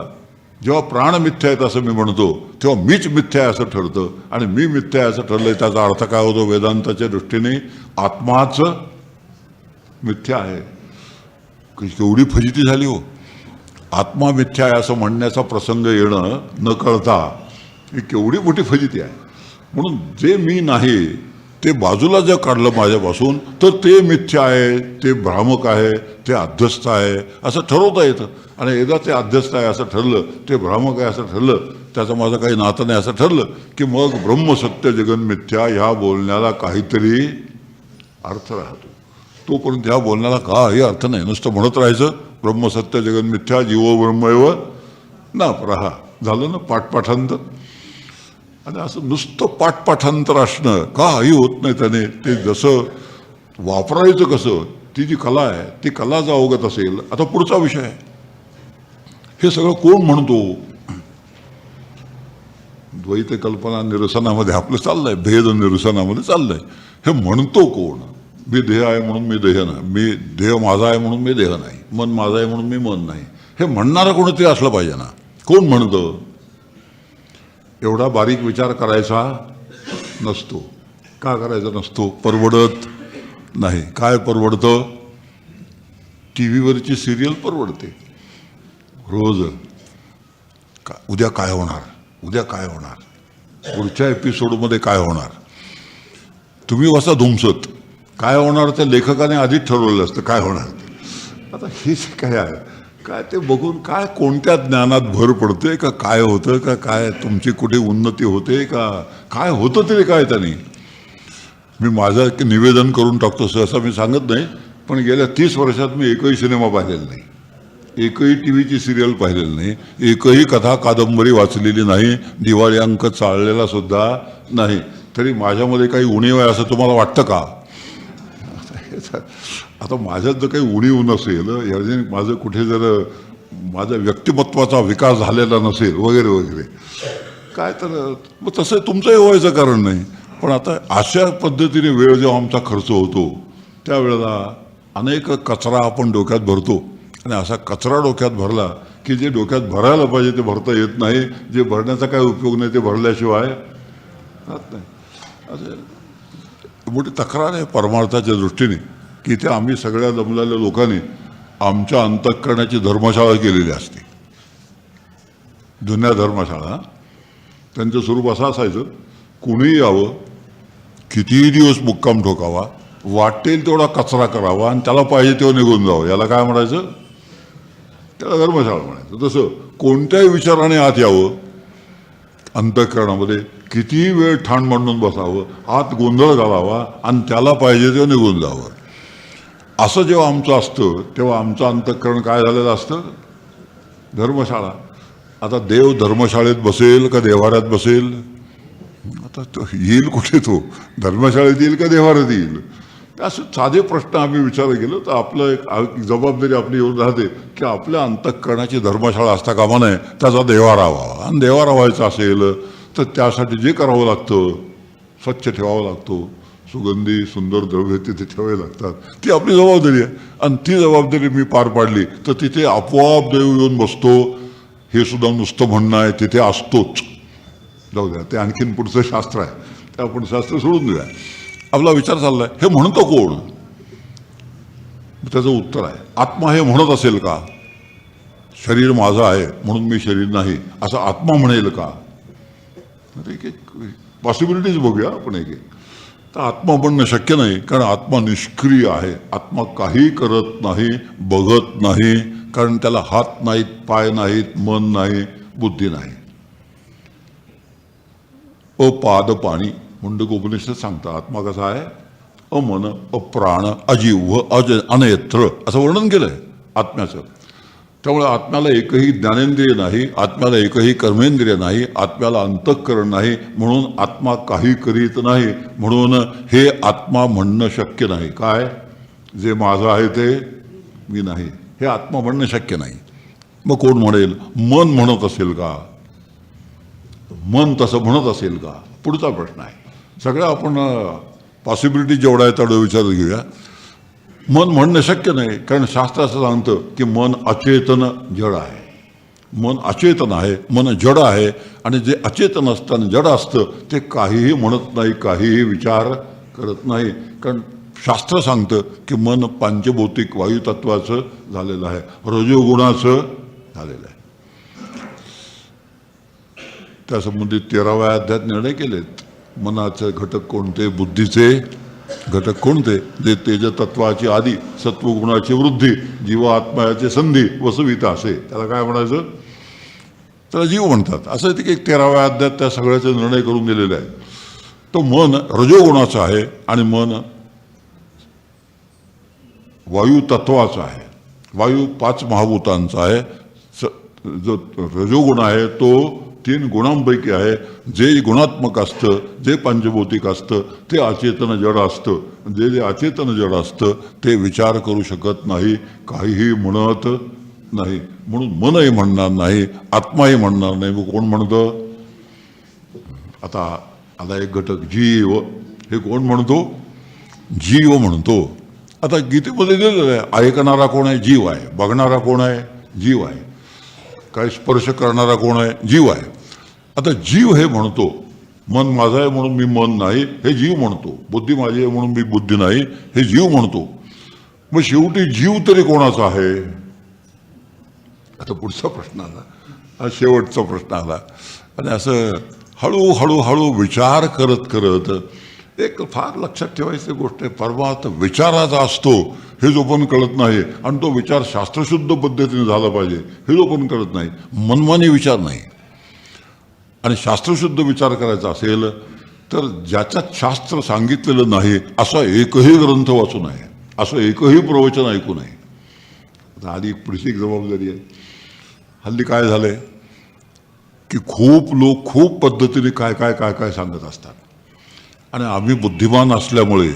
जेव्हा प्राण मिथ्या आहेत असं मी म्हणतो तेव्हा मीच मिथ्या आहे असं ठरतं. आणि मी मिथ्या आहे असं ठरलंय त्याचा अर्थ काय होतो? वेदांताच्या दृष्टीने आत्माच मिथ्या आहे. केवढी फजिती झाली हो. आत्मा मिथ्या आहे असं म्हणण्याचा प्रसंग येणं न कळता ही केवढी मोठी फजिती आहे. म्हणून जे मी नाही ते बाजूला जर काढलं माझ्यापासून तर ते मिथ्या आहे, ते भ्रामक आहे, ते अध्यस्थ आहे असं ठरवता येतं. आणि एकदा ते अध्यस्थ आहे असं ठरलं, ते भ्रामक आहे असं ठरलं, त्याचं माझं काही नातं नाही असं ठरलं की मग ब्रह्मसत्य जगन मिथ्या ह्या बोलण्याला काहीतरी अर्थ राहतो. तोपर्यंत ह्या बोलण्याला काही अर्थ नाही. नुसतं म्हणत राहायचं ब्रह्मसत्य जगन मिथ्या जीवो ब्रह्मैव ना प्रहा, झालं ना पाठपाठांतर. आणि असं नुसतं पाठपाठांतर असणं काही होत नाही त्याने. ते जसं वापरायचं कसं, ती जी कला आहे ती कला जर अवगत असेल. आता पुढचा विषय आहे, हे सगळं कोण म्हणतो? द्वैत कल्पना निरसनामध्ये आपलं चाललंय, भेद निरसनामध्ये चाललंय. हे म्हणतो कोण? मी देह आहे म्हणून मी देह नाही, मी देह माझा आहे म्हणून मी देह नाही, मन माझा आहे म्हणून मी मन नाही. हे म्हणणारं कोणीतरी असलं पाहिजे ना. कोण म्हणतं? एवढा बारीक विचार करायचा नसतो. का करायचा नसतो? परवडत नाही. काय परवडतं? टी व्हीवरची सिरियल परवडते. रोज उद्या काय होणार, उद्या काय होणार, पुढच्या एपिसोडमध्ये काय होणार. तुम्ही वाचा धुमसत, काय होणार त्या लेखकाने आधीच ठरवलेलं असतं काय होणार. आता हेच काय आहे, काय ते बघून काय कोणत्या ज्ञानात भर पडते का, काय होतं का, काय तुमची कुठे उन्नती होते का, काय होतं तरी काय. त्यांनी मी माझं निवेदन करून टाकतो सहसा मी सांगत नाही, पण गेल्या 30 वर्षात मी एकही सिनेमा पाहिलेला नाही. एकही टी व्हीची सिरियल पाहिलेली नाही, एकही कथा कादंबरी वाचलेली नाही, दिवाळी अंक चाललेला सुद्धा नाही, तरी माझ्यामध्ये काही उणीव आहे असं तुम्हाला वाटतं का? आता माझ्यात जर काही उणीव नसेल, याने माझं कुठे जर माझ्या व्यक्तिमत्वाचा विकास झालेला नसेल वगैरे वगैरे काय, तर मग तसं तुमचंही व्हायचं कारण नाही. पण आता अशा पद्धतीने वेळ जेव्हा आमचा खर्च होतो त्यावेळेला अनेक कचरा आपण डोक्यात भरतो, आणि असा कचरा डोक्यात भरला की जे डोक्यात भरायला पाहिजे ते भरता येत नाही, जे भरण्याचा काय उपयोग नाही ते भरल्याशिवाय राहत नाही. असं मोठी तक्रार आहे परमार्थाच्या दृष्टीने की इथे आम्ही सगळ्या जमलेल्या लोकांनी आमच्या अंतःकरणाची धर्मशाळा केलेली असते. जुन्या धर्मशाळा त्यांचं स्वरूप असं असायचं, कुणीही यावं, कितीही दिवस मुक्काम ठोकावा, वाटेल तेवढा कचरा करावा आणि त्याला पाहिजे तेव्हा निघून जावं, याला काय म्हणायचं? त्याला धर्मशाळा म्हणायचं. तसं कोणत्याही विचाराने आत यावं, अंतःकरणामध्ये कितीही वेळ ठाण मांडून बसावं, आत गोंधळ घालावा आणि त्याला पाहिजे तेव्हा निघून जावं, असं जेव्हा आमचं असतं तेव्हा आमचं अंतःकरण काय झालेलं असतं? धर्मशाळा. आता देव धर्मशाळेत बसेल का देव्हाऱ्यात बसेल? आता तो येईल कुठे? तो धर्मशाळेत येईल का देव्हाऱ्यात येईल? असं साधे प्रश्न आम्ही विचार केलं तर आपलं एक जबाबदारी आपली येऊन राहते की आपल्या अंतःकरणाची धर्मशाळा असता कामा नये, त्याचा देव्हारा व्हावा. आणि देव्हारा व्हायचा असेल तर त्यासाठी जे करावं लागतं, स्वच्छ ठेवावं लागतो, सुगंधी सुंदर द्रव्य तिथे ठेवावे लागतात, ती आपली जबाबदारी आहे. आणि ती जबाबदारी मी पार पाडली तर तिथे आपोआप देव येऊन बसतो. हे सुद्धा नुसतं म्हणणं आहे, तिथे असतोच. जाऊ द्या, ते आणखीन पुढचं शास्त्र आहे, ते आपण शास्त्र सोडून देऊया. आपला विचार चाललाय, हे म्हणतो कोण? त्याचं उत्तर आहे, आत्मा हे म्हणत असेल का? शरीर माझं आहे म्हणून मी शरीर नाही असं आत्मा म्हणेल का? एक एक पॉसिबिलिटीज बघूया आपण. एक तर आत्मा म्हणणं शक्य नाही, कारण आत्मा निष्क्रिय आहे. आत्मा काही करत नाही, बघत नाही, कारण त्याला हात नाहीत, पाय नाहीत, मन नाही, बुद्धी नाही. अपाद पाणी मुंडकोपनिषद सांगतं आत्मा कसा आहे? अमन, अप्राण, अजीव, अनेत्र असं वर्णन केलंय आत्म्याचं. त्यामुळे आत्म्याला एकही ज्ञानेंद्रिय नाही, आत्म्याला एकही कर्मेंद्रिय नाही, आत्म्याला अंतःकरण नाही, म्हणून आत्मा काही करीत नाही. म्हणून हे आत्मा म्हणणं शक्य नाही. काय? जे माझं आहे ते मी नाही, हे आत्मा म्हणणं शक्य नाही. मग कोण म्हणेल? मन म्हणत असेल का? मन तसं म्हणत असेल का? पुढचा प्रश्न आहे. सगळ्या आपण पॉसिबिलिटी जेवढा आहे तेवढं विचारात घेऊया. मन म्हणणं शक्य नाही, कारण शास्त्र असं सांगतं की मन अचेतन जड आहे. मन अचेतन आहे, मन जड आहे, आणि जे अचेतन असतं आणि जड असतं ते काहीही म्हणत नाही, काहीही विचार करत नाही. कारण शास्त्र सांगतं की मन पंचभौतिक वायुतत्वाचं झालेलं आहे, रजोगुणाचं झालेलं आहे. त्या संबंधित 13व्या अध्यायात निर्णय केलेत. मनाचे घटक कोणते, बुद्धीचे घटक कोणते? जे तेजतत्वाची आधी, सत्वगुणाची वृद्धी, जीवात्म्याचे संधी, वसविता असे. त्याला काय म्हणायचं? त्याला जीव म्हणतात. असं ते एक 13व्या अध्यायात त्या सगळ्याचे निर्णय करून दिलेला आहे. तो मन रजोगुणाचा आहे आणि मन वायुतत्वाचा आहे. वायू 5 महाभूतांचा आहे. जो रजोगुण आहे तो 3 गुणांपैकी आहे. जे गुणात्मक असतं, जे पंचभौतिक असतं ते अचेतन जड असतं. जे अचेतन जड असतं ते विचार करू शकत नाही, काहीही म्हणत नाही. म्हणून मनही म्हणणार नाही, आत्माही म्हणणार नाही. मग कोण म्हणतं? आता एक घटक जीव, हे कोण म्हणतो? जीव म्हणतो. आता गीतेमध्ये दिलेलं आहे, ऐकणारा कोण आहे? जीव आहे. बघणारा कोण आहे? जीव आहे. काय स्पर्श करणारा कोण आहे? जीव आहे. आता जीव हे म्हणतो, मन माझं आहे म्हणून मी मन नाही, हे जीव म्हणतो. बुद्धी माझी आहे म्हणून मी बुद्धी नाही, हे जीव म्हणतो. मग शेवटी जीव तरी कोणाचा आहे? आता पुढचा प्रश्न आला, हा शेवटचा प्रश्न आला. आणि असं हळूहळू हळू विचार करत करत एक फार लक्षात ठेवायची गोष्ट आहे, परमार्थ विचाराचा असतो हे जो पण कळत नाही, आणि तो विचार शास्त्रशुद्ध पद्धतीने झाला पाहिजे हे जो पण कळत नाही. मनमानी विचार नाही. आणि शास्त्रशुद्ध विचार करायचा असेल तर ज्याच्यात शास्त्र सांगितलेलं नाही असा एकही ग्रंथ वाचू नये, असं एकही प्रवचन ऐकू नये. आता आधी पुढची एक जबाबदारी आहे. हल्ली काय झालं आहे की खूप लोक खूप पद्धतीने काय काय काय काय सांगत असतात आणि आम्ही बुद्धिमान असल्यामुळे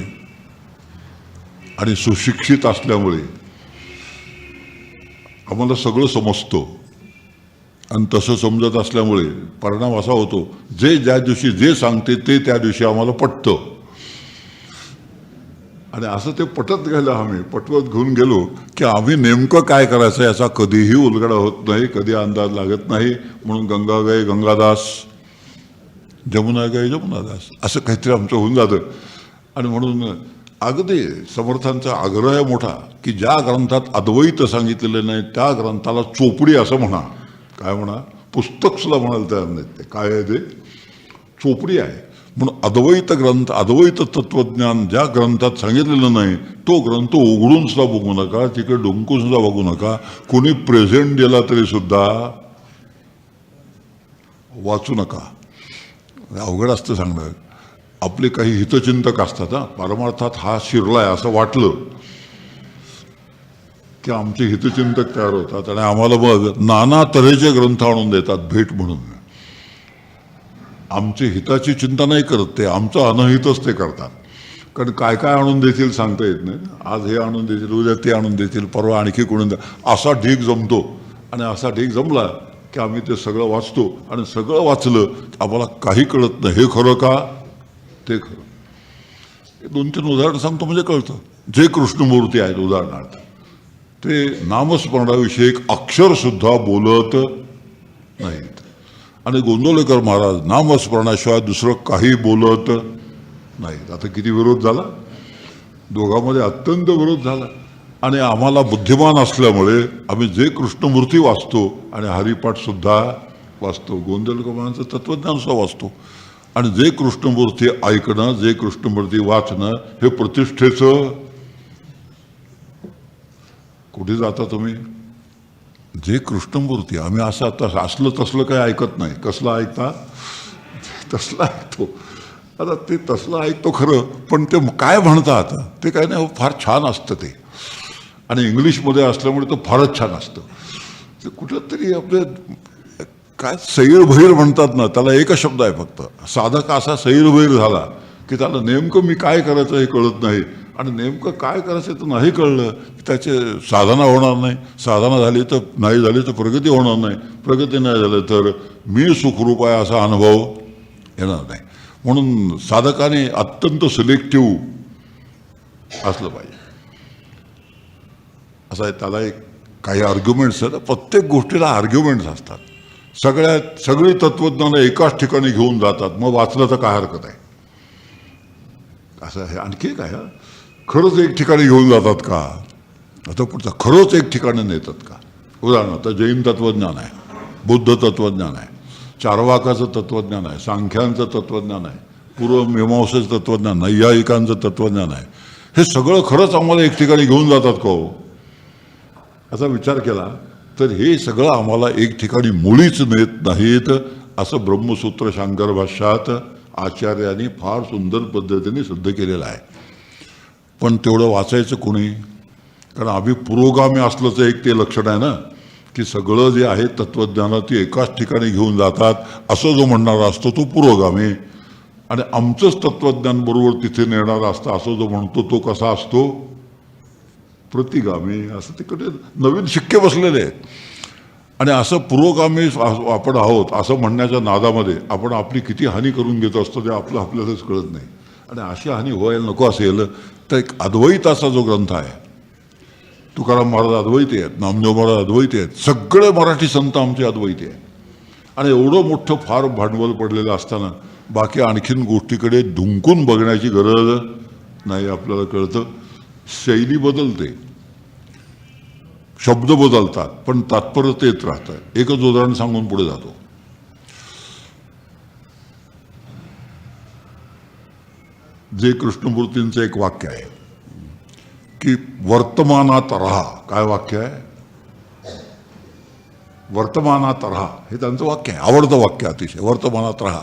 आणि सुशिक्षित असल्यामुळे आम्हाला सगळं समजतं आणि तसं समजत असल्यामुळे परिणाम असा होतो जे ज्या दिवशी जे सांगते ते त्या दिवशी आम्हाला पटतं आणि असं ते पटत गेलं. आम्ही पटवत घेऊन गेलो की आम्ही नेमकं काय करायचं याचा कधीही उलगडा होत नाही, कधी अंदाज लागत नाही. म्हणून गंगा गए गंगादास, जमुना गए जमुनादास असं काहीतरी आमचं होऊन जातं. आणि म्हणून अगदी समर्थांचा आग्रह आहे मोठा की ज्या ग्रंथात अद्वैत सांगितलेलं नाही त्या ग्रंथाला चोपडी असं म्हणा. काय म्हणा, पुस्तक सुद्धा म्हणायला तयार नाहीत. ते काय आहे ते चोपडी आहे. म्हणून अद्वैत ग्रंथ, अद्वैत तत्वज्ञान ज्या ग्रंथात सांगितलेलं नाही तो ग्रंथ उघडून सुद्धा बघू नका, तिकडे डुंकून सुद्धा बघू नका. कोणी प्रेझेंट दिला तरी सुद्धा वाचू नका. अवघड असतं सांगणं. आपले काही हितचिंतक असतात, परमार्थात हा शिरलाय असं वाटलं की आमचे हितचिंतक तयार होतात आणि आम्हाला मग नाना तऱ्हेचे ग्रंथ आणून देतात भेट म्हणून. आमची हिताची चिंता नाही करत ते, आमचं अनहितच ते करतात. कारण काय काय आणून देतील सांगता येत नाही. आज हे आणून देतील, उद्या ते आणून देतील, परवा आणखी कोणी असा ढीग जमतो. आणि असा ढीग जमला की आम्ही ते सगळं वाचतो आणि सगळं वाचलं आम्हाला काही कळत नाही. हे खरं का ते खरं. 2-3 उदाहरणं सांगतो म्हणजे कळतं. जे कृष्णमूर्ती आहेत उदाहरणार्थ, ते नामस्मरणाविषयी एक अक्षर सुद्धा बोलत नाहीत. आणि गोंदवलेकर महाराज नामस्मरणाशिवाय दुसरं काही बोलत नाहीत. आता किती विरोध झाला, दोघांमध्ये अत्यंत विरोध झाला. आणि आम्हाला बुद्धिमान असल्यामुळे आम्ही जे कृष्णमूर्ती वाचतो आणि हरिपाठ सुद्धा वाचतो, गोंदवलेकर महाराजांचं तत्वज्ञान सुद्धा वाचतो. आणि जे कृष्णमूर्ती ऐकणं, जे कृष्णमूर्ती वाचणं हे प्रतिष्ठेचं. कुठे जाता तुम्ही? जे कृष्णमूर्ती आम्ही असं आता असलं तसलं काही ऐकत नाही. कसलं ऐकता? तसलं ऐकतो. आता ते तसलं ऐकतो खरं, पण ते काय म्हणतात ते काय नाही, फार छान असतं ते. आणि इंग्लिशमध्ये असल्यामुळे तो फारच छान असतं. ते कुठलं तरी आपलं काय सैरभैर म्हणतात ना, त्याला एकच शब्द आहे फक्त. साधक असा सैरभैर झाला की त्याला नेमकं मी काय करायचं हे कळत नाही. आणि नेमकं काय करायचं तर नाही कळलं की त्याचे साधना होणार नाही. साधना झाली तर नाही झाली तर प्रगती होणार नाही. प्रगती नाही झालं तर मी सुखरूप आहे असा अनुभव येणार नाही. म्हणून साधकाने अत्यंत सिलेक्टिव्ह असलं पाहिजे. असं आहे. त्याला एक काही आर्ग्युमेंट्स आहेत, प्रत्येक गोष्टीला आर्ग्युमेंट्स असतात. सगळी तत्वज्ञानं एकाच ठिकाणी घेऊन जातात. मग वाचलं तर काय हरकत आहे असं आहे. आणखी काय, खरंच एक ठिकाणी घेऊन जातात का? आता पुढचं खरंच एक ठिकाणी नेतात का? उदाहरणार्थ जैन तत्वज्ञान आहे, बुद्ध तत्वज्ञान आहे, चार्वाकाचं तत्वज्ञान आहे, सांख्यांचं तत्वज्ञान आहे, पूर्वमीमांसेचं तत्वज्ञान, नैयायिकांचं तत्वज्ञान आहे. हे सगळं खरंच आम्हाला एक ठिकाणी घेऊन जातात का हो? असा विचार केला तर हे सगळं आम्हाला एक ठिकाणी मुळीच नेत नाहीत. असं ब्रह्मसूत्र शांकर भाष्यात आचार्यांनी फार सुंदर पद्धतीने सिद्ध केलेलं आहे. पण तेवढं वाचायचं कोणी? कारण आम्ही पुरोगामी असल्याचं एक ते लक्षण आहे ना, की सगळं जे आहे तत्वज्ञान ते एकाच ठिकाणी घेऊन जातात. असं जो म्हणणारा असतो तो पुरोगामी. आणि आमचंच तत्वज्ञान बरोबर तिथे नेणारा असतं असं जो म्हणतो तो कसा असतो? प्रतिगामी. असं तिकडे नवीन शिक्के बसलेले आहेत. आणि असं पुरोगामी आपण आहोत असं म्हणण्याच्या नादामध्ये आपण आपली किती हानी करून घेत असतो ते आपल्यालाच कळत नाही. आणि अशी हानी व्हायला नको असेल तर एक अद्वैताचा जो ग्रंथ आहे, तुकाराम महाराज अद्वैती आहेत, नामदेव महाराज अद्वैती आहेत, सगळे मराठी संत आमचे अद्वैती आहेत. आणि एवढं मोठं फार भांडवल पडलेलं असताना बाकी आणखीन गोष्टीकडे धुंकून बघण्याची गरज नाही. आपल्याला कळतं शैली बदलते, शब्द बदलतात, पण तात्पर्य तेच राहतं. एकच उदाहरण सांगून पुढे जातो. जे कृष्णमूर्तींचं एक वाक्य आहे की वर्तमानात राहा. काय वाक्य आहे? वर्तमानात राहा. हे त्यांचं वाक्य आहे, आवडतं वाक्य अतिशय. वर्तमानात राहा.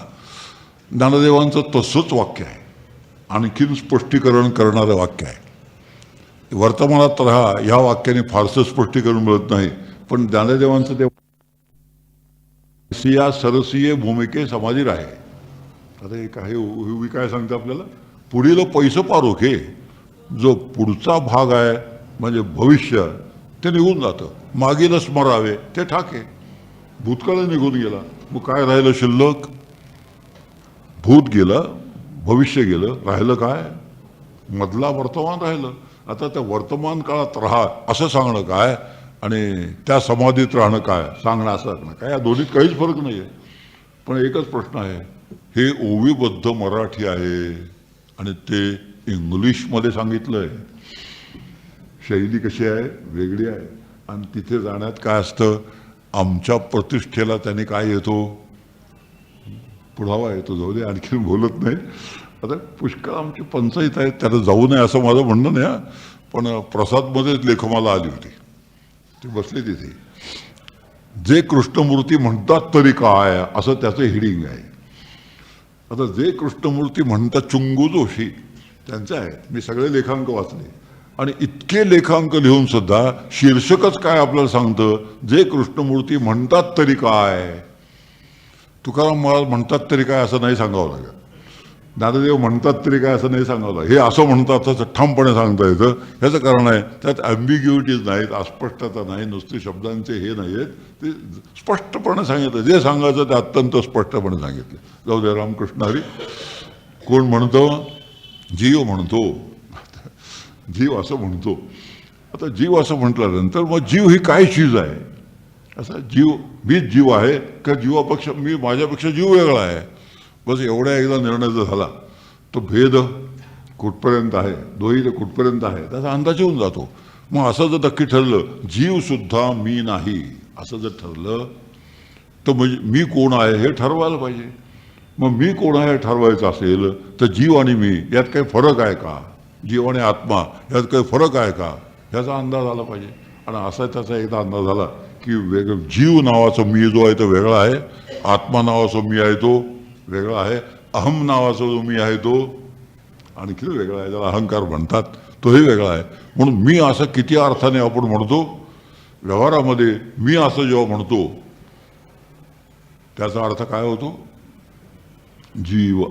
ज्ञानदेवांचं तसंच वाक्य आहे, आणखीन स्पष्टीकरण करणारं वाक्य आहे. वर्तमानात राहा ह्या वाक्याने फारसं स्पष्टीकरण मिळत नाही, पण ज्ञानदेवांचं ते सिया सरसीय भूमिके समाधीर आहे. आता हे काय उभी काय सांगतं आपल्याला, पुढील पैसं पारोखे, जो पुढचा भाग आहे म्हणजे भविष्य ते निघून जातं, मागील स्मरावे ते ठाके. भूतकाळ निघून गेला, मग काय राहिलं शिल्लक? भूत गेलं, भविष्य गेलं, राहिलं काय? मधला वर्तमान राहिलं. आता त्या वर्तमान काळात राहा असं सांगणं काय आणि त्या समाधीत राहणं काय सांगणं असं काय, या दोन्हीत काहीच फरक नाही आहे. पण एकच प्रश्न आहे, हे ओवीबद्ध मराठी आहे आणि ते इंग्लिशमध्ये सांगितलं आहे. शैली कशी आहे? वेगळी आहे. आणि तिथे जाण्यात काय असतं, आमच्या प्रतिष्ठेला त्याने काय येतो? पुढावा येतो. जाऊ दे, आणखी बोलत नाही. आता पुष्कळ आमची पंचायत आहे, त्याला जाऊ नये असं माझं म्हणणं नाही. पण प्रसादमध्येच लेखमाला आली होती, ती बसली तिथे. जे कृष्णमूर्ती म्हणतात तरी काय, असं त्याचं हिडिंग आहे. आता जे कृष्णमूर्ती म्हणतात, चुंगू जोशी त्यांचं आहे. मी सगळे लेखांक वाचले आणि इतके लेखांक लिहून सुद्धा शीर्षकच काय आपल्याला सांगतं, जे कृष्णमूर्ती म्हणतात तरी काय. तुकाराम महाराज म्हणतात तरी काय असं नाही सांगावं लागेल, ज्ञानदेव म्हणतात तरी काय असं नाही सांगावं लागेल. हे असं म्हणतात असं ठामपणे सांगता येतं. ह्याचं कारण आहे, त्यात ॲम्बिग्युइटीज नाहीत, अस्पष्टता नाही, नुसते शब्दांचे हे नाही आहेत, ते स्पष्टपणे सांगितलं. जे सांगायचं ते अत्यंत स्पष्टपणे सांगितलं. जाऊ दे, रामकृष्ण हरी. कोण म्हणतो? जीव म्हणतो. जीव असं म्हणतो. आता जीव असं म्हटल्यानंतर मग जीव ही काय चीज आहे? असा जीव, मीच जीव आहे का जीवापेक्षा मी, माझ्यापेक्षा जीव वेगळा आहे? बस एवढ्या एकदा निर्णय जर झाला, तो भेद कुठपर्यंत आहे, द्वैत कुठपर्यंत आहे त्याचा अंदाज येऊन जातो. मग असं जर नक्की ठरलं, जीवसुद्धा मी नाही असं जर ठरलं, तर म्हणजे मी कोण आहे हे ठरवायला पाहिजे. मग मी कोण आहे ठरवायचं असेल तर जीव आणि मी यात काही फरक आहे का? जीव आणि आत्मा यात काही फरक आहे का? ह्याचा अंदाज आला पाहिजे. आणि असा त्याचा एकदा अंदाज आला की जीव नावाचा मी जो आहे तो वेगळा आहे, आत्मा नावाचा मी आहे तो वेगळा आहे, अहम नावाचा जो मी आहे तो आणखी वेगळा आहे, ज्याला अहंकार म्हणतात, तोही वेगळा आहे. म्हणून मी असं किती अर्थाने आपण म्हणतो व्यवहारामध्ये, मी असं जेव्हा म्हणतो त्याचा अर्थ काय होतो? जीव.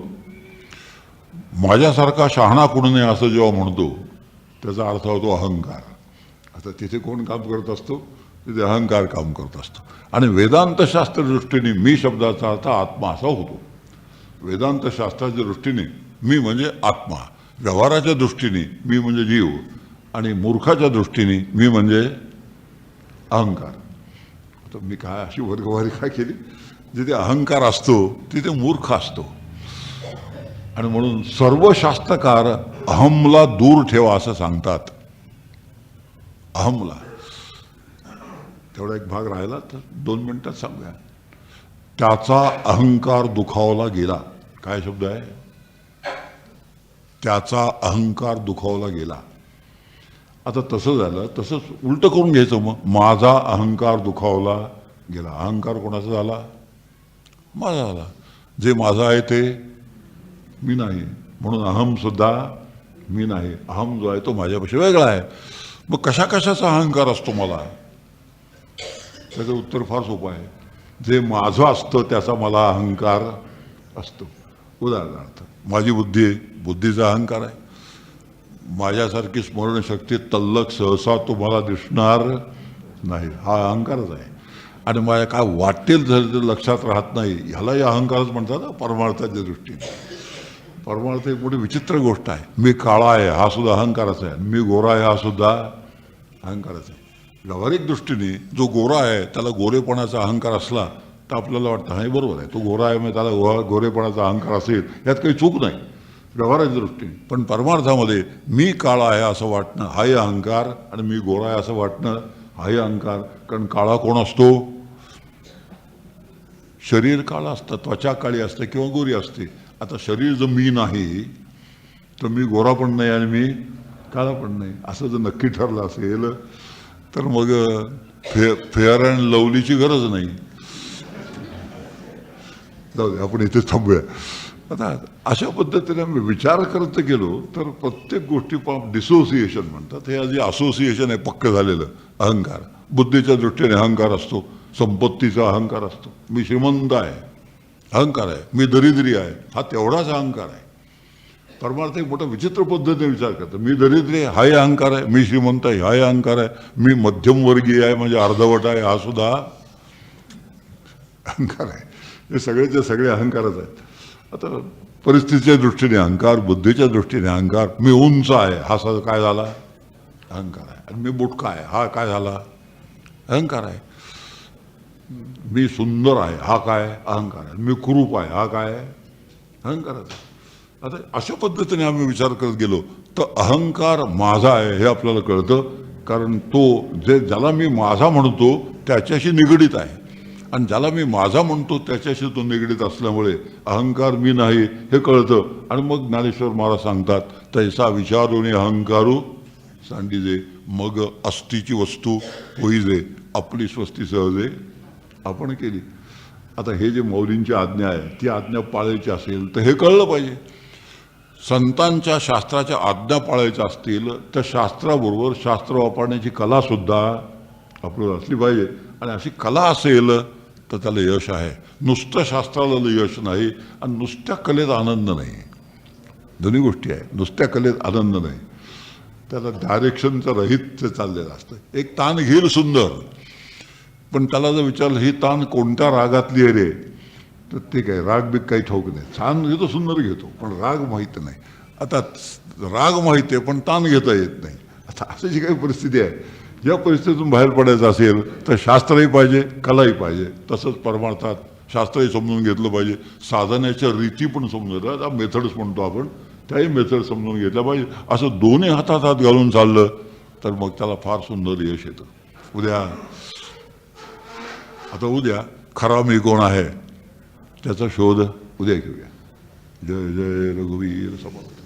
माझ्यासारखा शहाणा कोण नाही असं जेव्हा म्हणतो त्याचा अर्थ होतो अहंकार. आता तिथे कोण काम करत असतो? तिथे अहंकार काम करत असतो. आणि वेदांत शास्त्र दृष्टीने मी शब्दाचा अर्थ आत्मा असा होतो. वेदांत शास्त्राच्या दृष्टीने मी म्हणजे आत्मा, व्यवहाराच्या दृष्टीने मी म्हणजे जीव, आणि मूर्खाच्या दृष्टीने मी म्हणजे अहंकार. तर मी काय अशी वर्गवारी काय केली? जिथे अहंकार असतो तिथे मूर्ख असतो. आणि म्हणून सर्व शास्त्रकार अहमला दूर ठेवा असं सांगतात. अहमला. तेवढा एक भाग राहिला तर 2 मिनिटात सांगूया. त्याचा अहंकार दुखावला गेला. काय शब्द आहे? त्याचा अहंकार दुखावला गेला. आता तसं झालं, तसंच उलट करून घ्यायचं. मग माझा अहंकार दुखावला गेला. अहंकार कोणाचा झाला? माझा झाला. जे माझं आहे ते मी नाही, म्हणून अहम सुद्धा मी नाही. अहम जो आहे तो माझ्यापेक्षा वेगळा आहे. मग कशा कशाचा अहंकार असतो मला? त्याचं उत्तर फार सोपं आहे. जे माझं असतं त्याचा मला अहंकार असतो. उदाहरणार्थ माझी बुद्धी आहे, बुद्धीचा अहंकार आहे. माझ्यासारखी स्मरणशक्ती तल्लक सहसा तुम्हाला दिसणार नाही, हा अहंकारच आहे. आणि माझ्या काय वाटेल जर ते लक्षात राहत नाही, ह्यालाही अहंकारच म्हणतात ना परमार्थाच्या दृष्टीने. परमार्थ एक मोठी विचित्र गोष्ट आहे. मी काळा आहे हा सुद्धा अहंकारच आहे, मी गोरा आहे हा सुद्धा अहंकारच आहे. व्यावहारिक दृष्टीने जो गोरा आहे त्याला गोरेपणाचा अहंकार असला तर आपल्याला वाटतं हे बरोबर आहे, तो गोरा आहे, मग त्याला गोरेपणाचा अहंकार असेल, यात काही चूक नाही व्यवहाराच्या दृष्टीने. पण परमार्थामध्ये मी काळा आहे असं वाटणं हाही अहंकार, आणि मी गोरा आहे असं वाटणं हाही अहंकार. कारण काळा कोण असतो? शरीर काळं असतं, त्वचा काळी असते किंवा गोरी असते. आता शरीर जर मी नाही तर मी गोरा पण नाही आणि मी काळा पण नाही असं जर नक्की ठरलं असेल तर मग फेअर अँड लवलीची गरज नाही. जाऊ दे, आपण इथे थांबूया. आता अशा पद्धतीने आम्ही विचार करत गेलो तर प्रत्येक गोष्टी डिसोसिएशन म्हणतात, हे आधी असोसिएशन आहे पक्क झालेलं. अहंकार, बुद्धीच्या दृष्टीने अहंकार असतो, संपत्तीचा अहंकार असतो. मी श्रीमंत आहे, अहंकार आहे. मी दरिद्री आहे, हा तेवढाच अहंकार आहे. परमार्थ एक मोठा विचित्र पद्धतीने विचार करतो. मी दरिद्री आहे, हाही अहंकार आहे. मी श्रीमंत आहे, हाही अहंकार आहे. मी मध्यमवर्गीय आहे, म्हणजे अर्धवट आहे, हा सुद्धा अहंकार आहे. हे सगळेचे सगळे अहंकारच आहेत. आता परिस्थितीच्या दृष्टीने अहंकार, बुद्धीच्या दृष्टीने अहंकार. मी उंच आहे, हा काय झाला? अहंकार आहे. आणि मी बुटका आहे, हा काय झाला? अहंकार आहे. मी सुंदर आहे, हा काय? अहंकार आहे. मी कुरूप आहे, हा काय? अहंकाराच आहे. आता अशा पद्धतीने आम्ही विचार करत गेलो तर अहंकार माझा आहे हे आपल्याला कळतं, कारण तो ज्याला मी माझा म्हणतो त्याच्याशी निगडीत आहे, आणि ज्याला मी माझा म्हणतो त्याच्याशी तो निगडीत असल्यामुळे अहंकार मी नाही हे कळतं. आणि मग ज्ञानेश्वर महाराज सांगतात, तैसा विचारोनी अहंकारू सांडिजे, मग अस्तीची वस्तू होईजे, आपली स्वस्ती सहजे आपण केली. आता हे जे मौलींची आज्ञा आहे ती आज्ञा पाळायची असेल तर हे कळलं पाहिजे. संतांच्या शास्त्राच्या आज्ञा पाळायच्या असतील तर शास्त्राबरोबर शास्त्र वापरण्याची कलासुद्धा आपल्याला असली पाहिजे. आणि अशी कला असेल तर त्याला यश आहे. नुसतं शास्त्राला यश नाही आणि नुसत्या कलेत आनंद नाही. दोन्ही गोष्टी आहे. नुसत्या कलेत आनंद नाही, त्याला डायरेक्शनचं रहित ते चाललेलं असतं. एक तान घेईल सुंदर, पण त्याला जर विचारलं ही तान कोणत्या रागातली आहे रे, तर ते काय राग बी काही ठाऊक नाही. तान घेतो, सुंदर घेतो, पण राग माहीत नाही. आता राग माहीत आहे पण तान घेता येत नाही. आता अशी जी काही परिस्थिती आहे, या परिस्थितीतून बाहेर पडायचं असेल तर शास्त्रही पाहिजे, कलाही पाहिजे. तसंच परमार्थात शास्त्रही समजून घेतलं पाहिजे, साधण्याच्या रीती पण समजून घेतल्या, मेथड्स म्हणतो आपण, त्याही मेथड समजून घेतल्या पाहिजे. असं दोन्ही हातात हात घालून चाललं तर मग त्याला फार सुंदर यश येतं. उद्या खरा मी कोण आहे त्याचा शोध उद्या घेऊया. जय जय रघुवीर समर्थ.